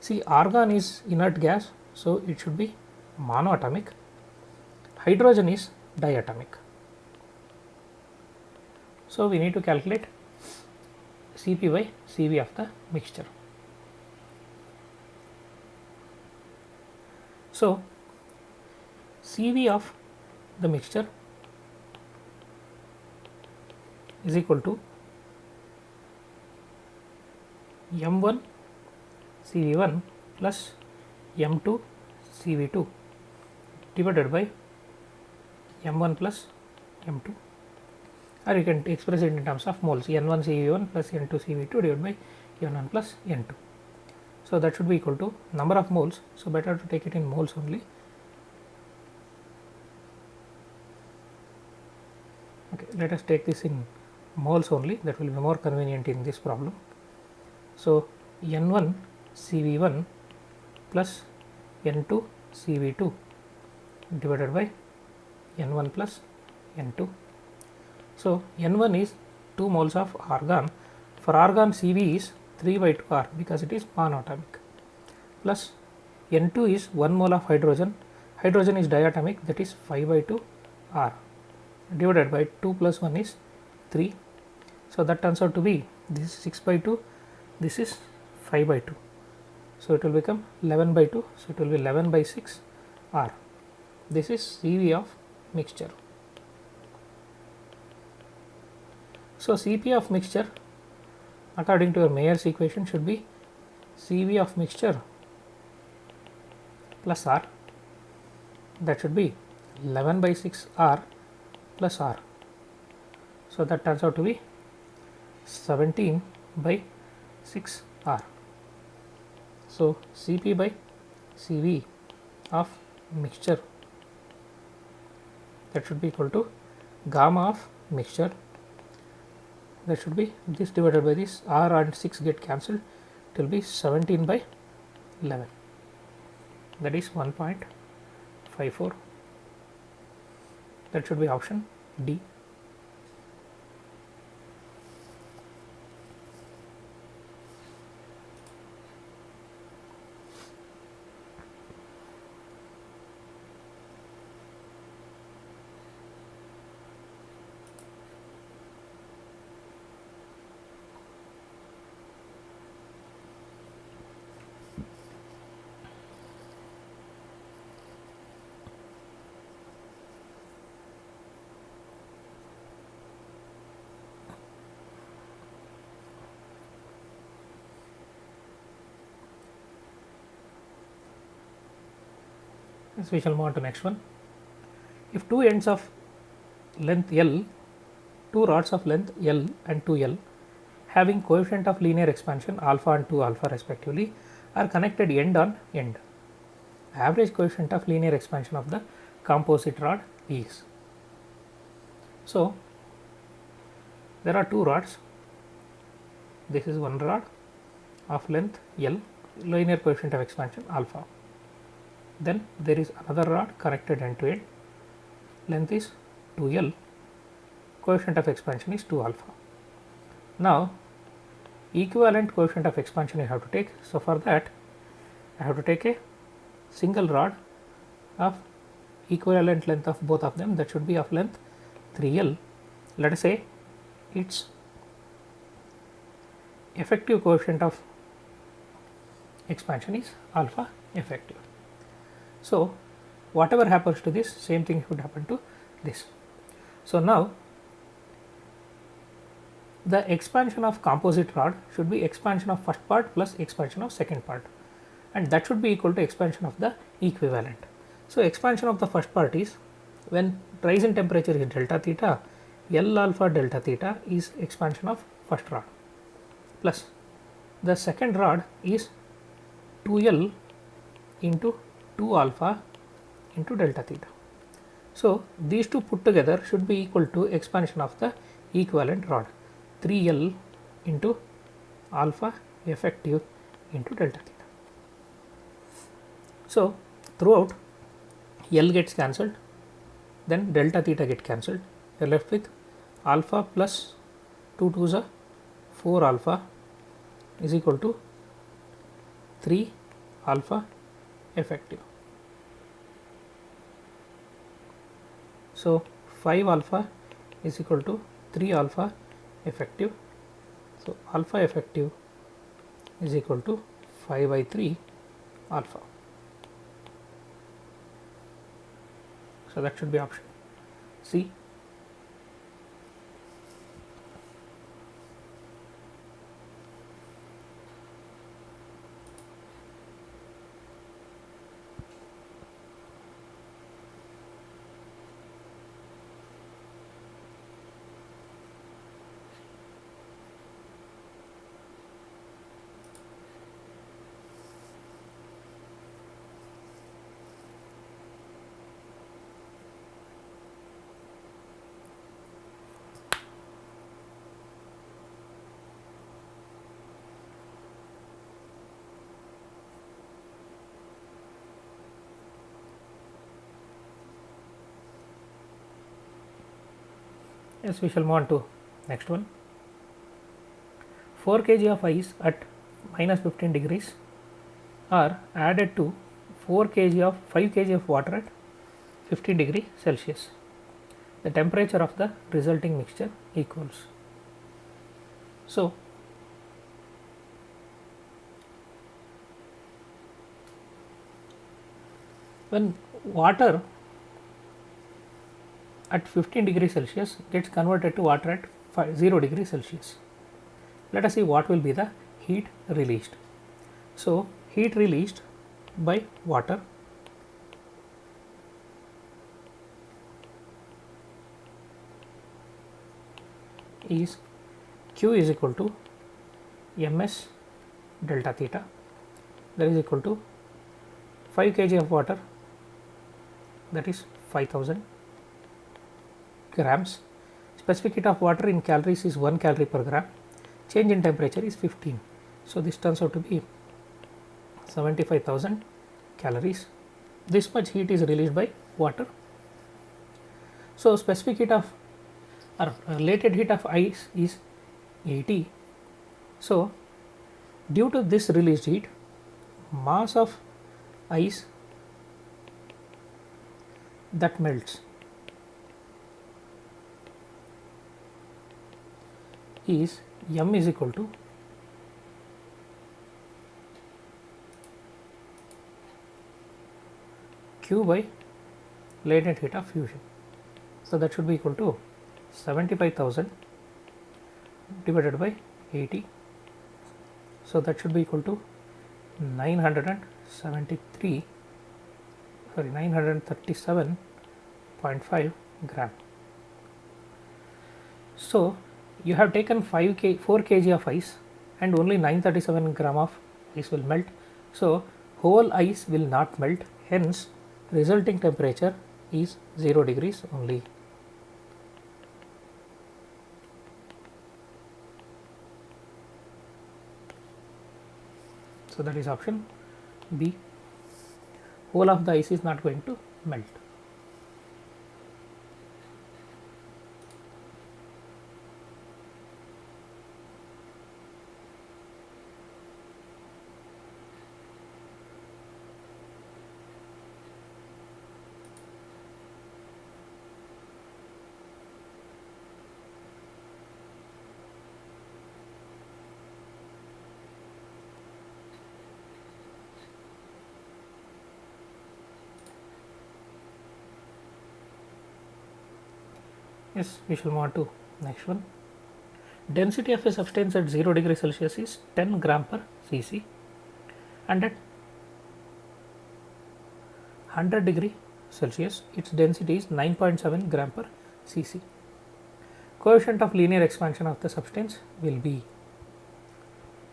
See, argon is inert gas, so it should be monoatomic. Hydrogen is diatomic. So we need to calculate Cp by Cv of the mixture. So Cv of the mixture is equal to M1 Cv1 plus M2 Cv2 divided by M1 plus M2, or you can express it in terms of moles, N1 Cv1 plus N2 Cv2 divided by N1 plus N2. So that should be equal to number of moles, so better to take it in moles only. Okay, let us take this in moles only, that will be more convenient in this problem. So N1 Cv1 plus N2 Cv2 divided by N1 plus N2. So N1 is 2 moles of argon. For argon, Cv is 3 by 2 R because it is panatomic, plus N2 is 1 mole of hydrogen. Hydrogen is diatomic, that is 5 by 2 R divided by 2 plus 1 is 3. So that turns out to be, this is 6 by 2, this is 5 by 2. So it will become 11 by 2. So it will be 11 by 6 R. This is CV of mixture. So Cp of mixture according to your Mayer's equation should be Cv of mixture plus R, that should be 11 by 6 R plus R. So that turns out to be 17 by 6 R. So Cp by Cv of mixture, that should be equal to gamma of mixture, that should be this divided by this, R and 6 get cancelled, it will be 17 by 11, that is 1.54. That should be option D. So we shall move on to next one. If two ends of length L, two rods of length L and 2L having coefficient of linear expansion alpha and 2 alpha respectively are connected end on end, average coefficient of linear expansion of the composite rod is. So there are two rods. This is one rod of length L, linear coefficient of expansion alpha. Then there is another rod connected end to end, length is 2L, coefficient of expansion is 2 alpha. Now equivalent coefficient of expansion I have to take. So for that I have to take a single rod of equivalent length of both of them, that should be of length 3L. Let us say its effective coefficient of expansion is alpha effective. So whatever happens to this, same thing should happen to this. So now the expansion of composite rod should be expansion of first part plus expansion of second part, and that should be equal to expansion of the equivalent. So expansion of the first part is when rise in temperature is delta theta, L alpha delta theta is expansion of first rod, plus the second rod is 2L into 2 alpha into delta theta. So these two put together should be equal to expansion of the equivalent rod, 3L into alpha effective into delta theta. So throughout L gets cancelled, then delta theta get cancelled, you are left with alpha plus 2 2s are 4 alpha is equal to 3 alpha effective. So 5 alpha is equal to 3 alpha effective. So alpha effective is equal to 5 by 3 alpha. So that should be option C. Yes, we shall move on to next one. 4 kg of ice at minus 15 degrees are added to 4 kg of 5 kg of water at 15 degree Celsius. The temperature of the resulting mixture equals. So when water at 15 degrees Celsius gets converted to water at 0 degrees Celsius. Let us see what will be the heat released. So, heat released by water is Q is equal to ms delta theta, that is equal to 5 kg of water, that is 5000 grams. Specific heat of water in calories is 1 calorie per gram. Change in temperature is 15. So, this turns out to be 75,000 calories. This much heat is released by water. So, specific heat of or latent heat of ice is 80. So, due to this released heat, mass of ice that melts is m is equal to Q by latent heat of fusion. So, that should be equal to 75,000 divided by 80. So, that should be equal to 937.5 gram. So, you have taken 4 kg of ice and only 937 gram of ice will melt. So, whole ice will not melt, hence resulting temperature is 0 degrees only. So, that is option B. Whole of the ice is not going to melt. Yes, we shall move on to next one. Density of a substance at 0 degree Celsius is 10 gram per cc, and at 100 degree Celsius its density is 9.7 gram per cc. Coefficient of linear expansion of the substance will be.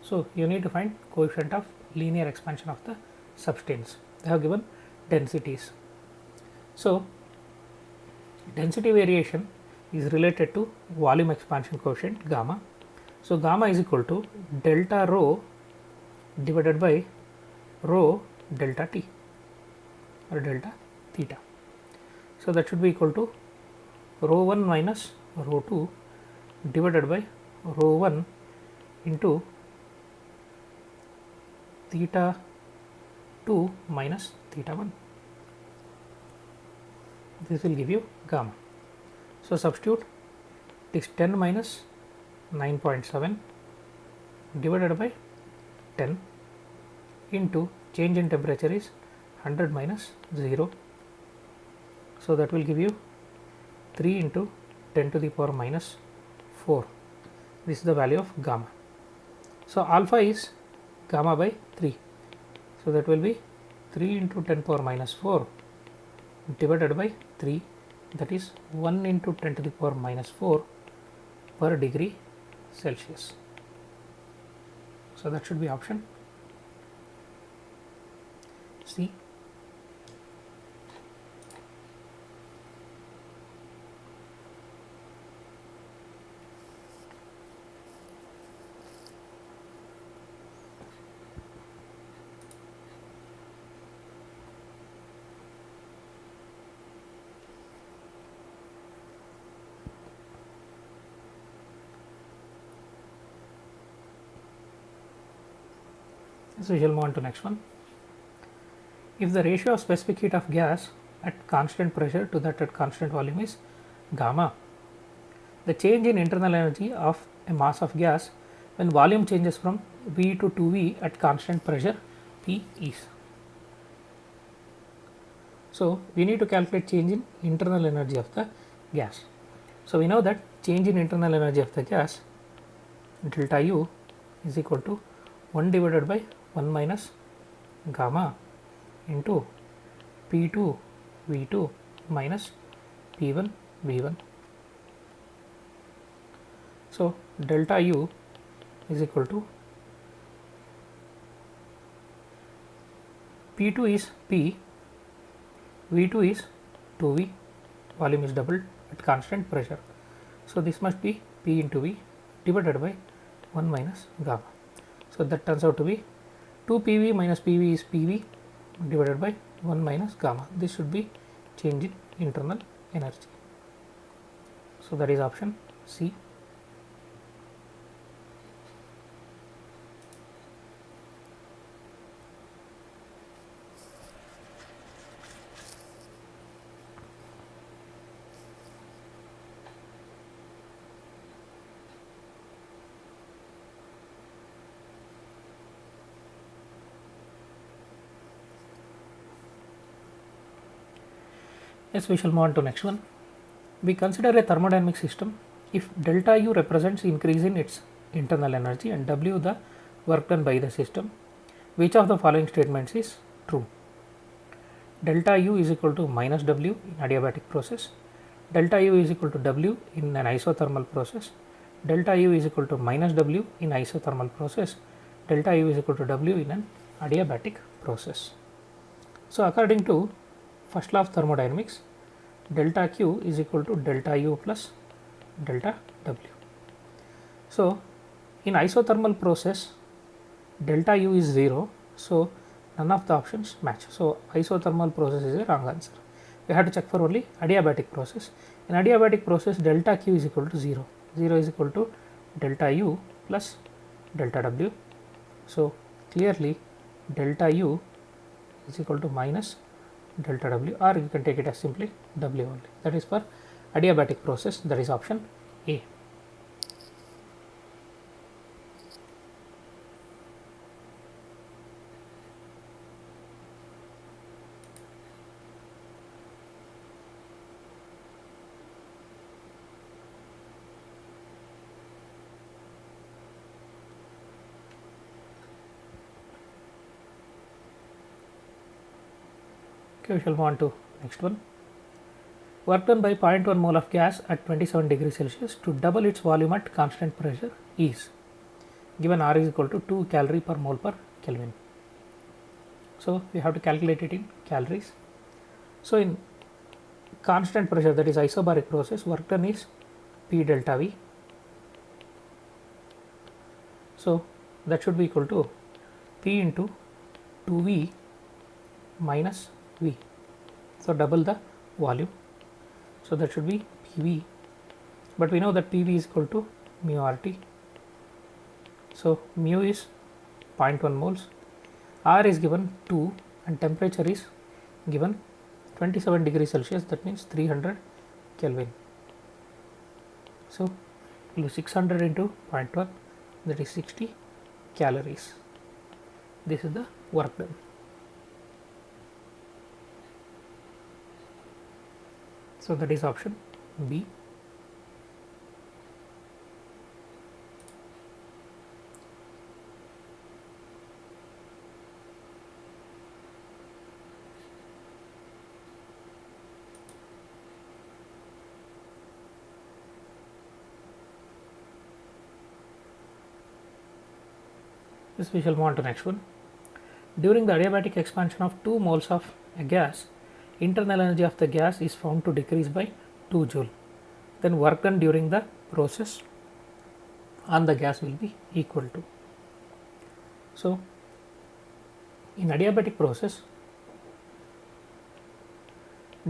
So, you need to find coefficient of linear expansion of the substance. They have given densities. So, density variation is related to volume expansion coefficient gamma. So, gamma is equal to delta rho divided by rho delta t or delta theta. So, that should be equal to rho 1 minus rho 2 divided by rho 1 into theta 2 minus theta 1. This will give you gamma. So, substitute this 10 minus 9.7 divided by 10 into change in temperature is 100 minus 0. So, that will give you 3 into 10 to the power minus 4. This is the value of gamma. So, alpha is gamma by 3. So, that will be 3 into 10 power minus 4 divided by 3, that is 1 into 10 to the power minus 4 per degree Celsius. So, that should be option C. So, we shall move on to next one. If the ratio of specific heat of gas at constant pressure to that at constant volume is gamma, the change in internal energy of a mass of gas when volume changes from V to 2V at constant pressure P is. So we need to calculate change in internal energy of the gas. So we know that change in internal energy of the gas, delta U is equal to 1 divided by 1 minus gamma into P2 V2 minus P1 V1. So delta U is equal to P2 is P, V2 is 2V, volume is doubled at constant pressure. So this must be P into V divided by 1 minus gamma. So that turns out to be 2 PV minus PV is PV divided by 1 minus gamma. This should be change in internal energy. So that is option C. Yes, we shall move on to next one. We consider a thermodynamic system if delta U represents increase in its internal energy and W the work done by the system. Which of the following statements is true? Delta U is equal to minus W in adiabatic process. Delta U is equal to W in an isothermal process. Delta U is equal to minus W in isothermal process. Delta U is equal to W in an adiabatic process. So according to first law of thermodynamics, delta Q is equal to delta U plus delta W. So in isothermal process, delta U is 0. So none of the options match. So isothermal process is a wrong answer. We have to check for only adiabatic process. In adiabatic process, delta Q is equal to 0. 0 is equal to delta U plus delta W. So clearly delta U is equal to minus delta W, or you can take it as simply W only. That is for adiabatic process. That is option A. Okay, we shall move on to next one. Work done by 0.1 mole of gas at 27 degrees Celsius to double its volume at constant pressure is given R is equal to 2 calorie per mole per Kelvin. So we have to calculate it in calories. So in constant pressure, that is isobaric process, work done is P delta V. So that should be equal to P into 2V minus V. So double the volume. So that should be PV, but we know that PV is equal to mu RT. So mu is 0.1 moles, R is given 2 and temperature is given 27 degrees Celsius, that means 300 Kelvin. So 600 into 0.1, that is 60 calories. This is the work done. So that is option B. This we shall move on to next one. During the adiabatic expansion of 2 moles of a gas, internal energy of the gas is found to decrease by 2 joule. Then work done during the process on the gas will be equal to. So in adiabatic process,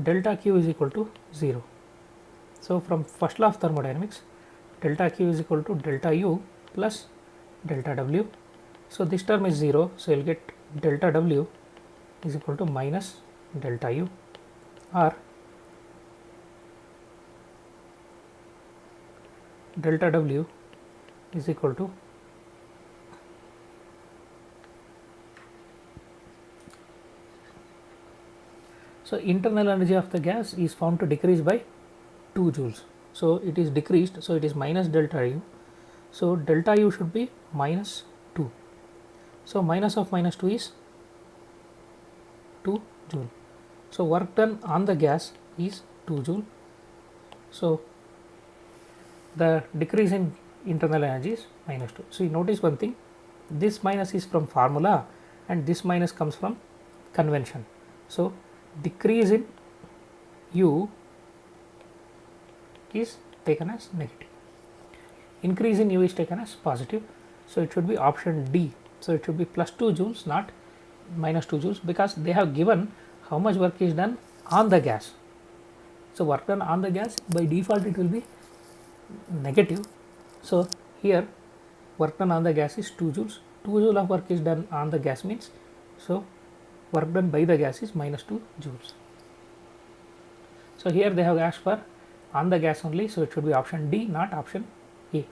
delta Q is equal to 0. So from first law of thermodynamics, delta Q is equal to delta U plus delta W. So this term is 0. So you'll get delta W is equal to minus delta U, or delta W is equal to So internal energy of the gas is found to decrease by 2 joules. So it is decreased, so it is minus delta U. So delta U should be minus 2. So minus of minus 2 is 2 joule. So work done on the gas is 2 joule. So the decrease in internal energy is minus 2. So you notice one thing, this minus is from formula and this minus comes from convention. So decrease in U is taken as negative, increase in U is taken as positive. So it should be option D. So it should be plus 2 joules, not minus 2 joules, because they have given how much work is done on the gas. So work done on the gas, by default it will be negative. So here work done on the gas is 2 joules. 2 joule of work is done on the gas means, so work done by the gas is minus 2 joules. So here they have asked for on the gas only, so it should be option D, not option A.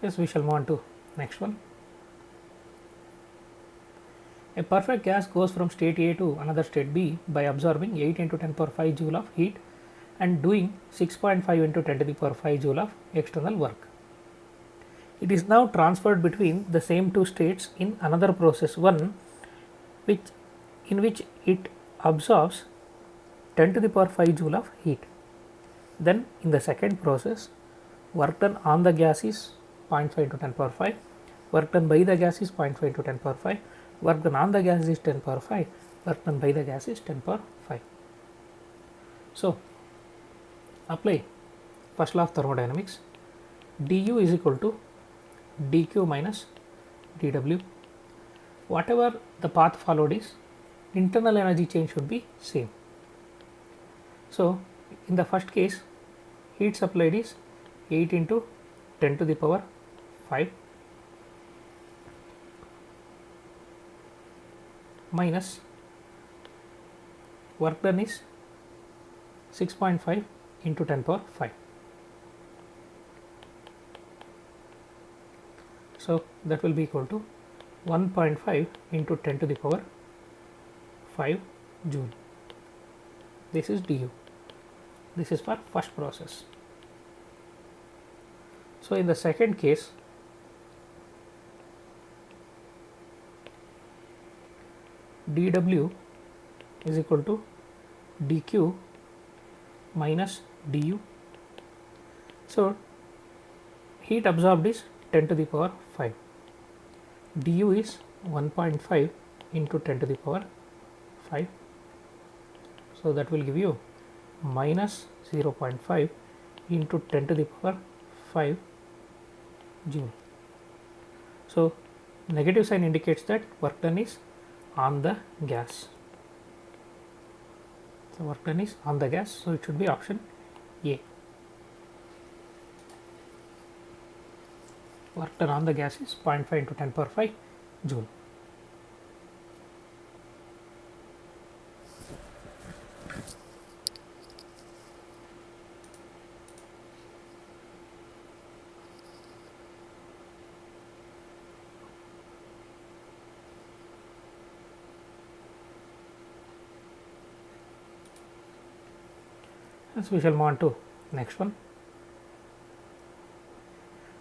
Yes, we shall move on to next one. A perfect gas goes from state A to another state B by absorbing 8 into 10 power 5 joule of heat and doing 6.5 into 10 to the power 5 joule of external work. It is now transferred between the same two states in another process 1, in which it absorbs 10 to the power 5 joule of heat. Then in the second process, work done on the gas is 0.5 into 10 power 5, work done by the gas is 0.5 into 10 power 5, work done on the gas is 10 power 5, work done by the gas is 10 power 5. So apply first law of thermodynamics, du is equal to dq minus dw. Whatever the path followed is, internal energy change should be same. So in the first case, heat supplied is 8 into 10 to the power 5 minus work done is 6.5 into 10 power 5. So that will be equal to 1.5 into 10 to the power 5 joule. This is du. This is for first process. So in the second case, dw is equal to dq minus du. So heat absorbed is 10 to the power 5. du is 1.5 into 10 to the power 5. So that will give you minus 0.5 into 10 to the power 5 joule. So negative sign indicates that work done is on the gas. So work done is on the gas, so it should be option A. Work done on the gas is 0.5 into 10 power 5 joule. So we shall move on to next one.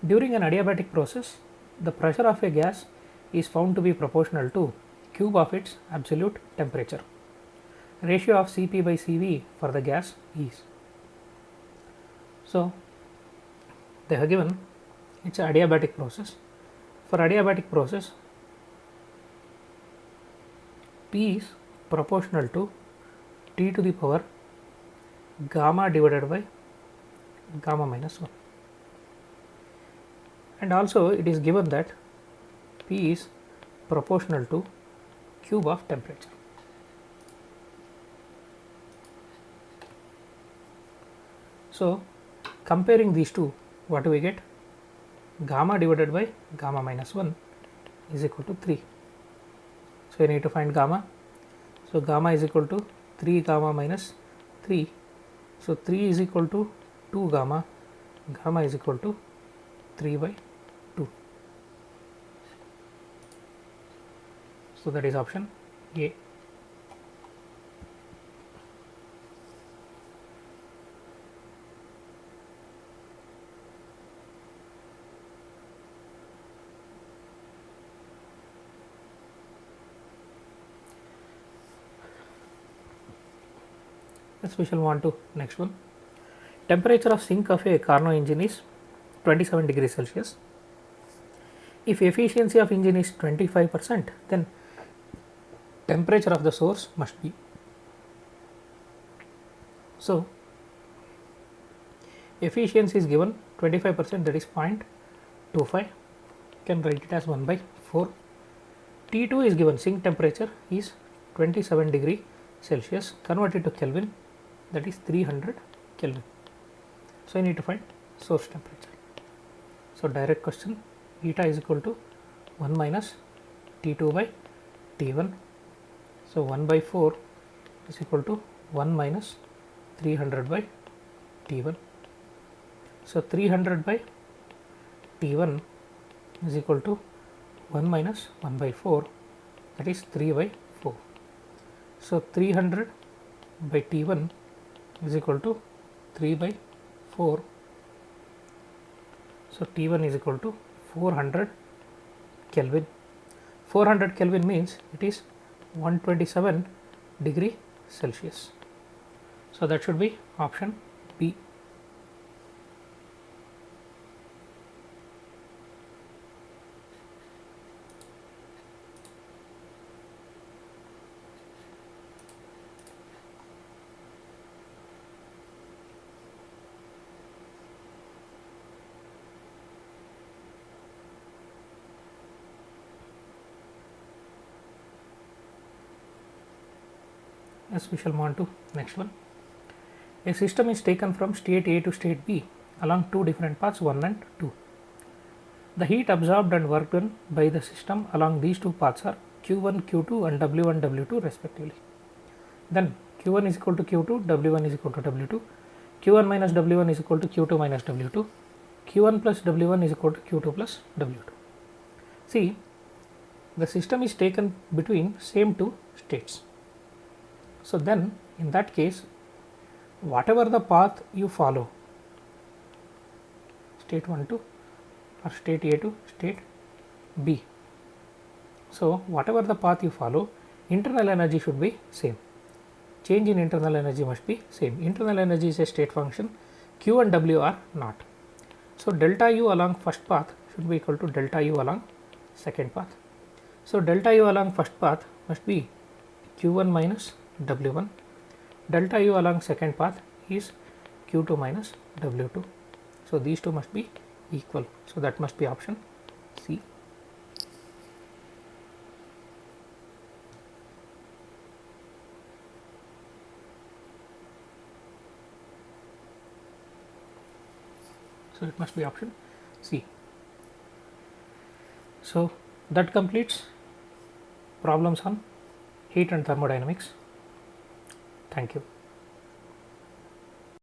During an adiabatic process, the pressure of a gas is found to be proportional to cube of its absolute temperature. Ratio of Cp by Cv for the gas is. So they have given it's an adiabatic process. For adiabatic process, P is proportional to T to the power gamma divided by gamma minus 1, and also it is given that P is proportional to cube of temperature. So comparing these two, what do we get? Gamma divided by gamma minus 1 is equal to 3. So you need to find gamma. So gamma is equal to 3 gamma minus 3. So 3 is equal to 2 gamma, gamma is equal to 3 by 2. So that is option A. Next we shall want to next one. Temperature of sink of a Carnot engine is 27 degrees Celsius. If efficiency of engine is 25%, then temperature of the source must be. So efficiency is given 25%, that is 0.25, can write it as 1 by 4. T2 is given, sink temperature is 27 degree Celsius, converted to Kelvin, that is 300 Kelvin. So I need to find source temperature. So direct question, eta is equal to 1 minus T2 by T1. So 1 by 4 is equal to 1 minus 300 by T1. So 300 by T1 is equal to 1 minus 1 by 4, that is 3 by 4. So 300 by T1 is equal to 3 by 4. So T1 is equal to 400 Kelvin. 400 Kelvin means it is 127 degree Celsius. So that should be option B. Yes, we shall move on to next one. A system is taken from state A to state B along two different paths 1 and 2. The heat absorbed and work done by the system along these two paths are Q1, Q2 and W1, W2 respectively. Then Q1 is equal to Q2, W1 is equal to W2, Q1 minus W1 is equal to Q2 minus W2, Q1 plus W1 is equal to Q2 plus W2. See, the system is taken between same two states. So then in that case, whatever the path you follow, state 1 to or state A to state B. So whatever the path you follow, internal energy should be same. Change in internal energy must be same. Internal energy is a state function, Q and W are not. So delta U along first path should be equal to delta U along second path. So delta U along first path must be Q1 minus W1. Delta U along second path is Q2 minus W2. So these two must be equal. So that must be option C. So it must be option C. So that completes problems on heat and thermodynamics. Thank you.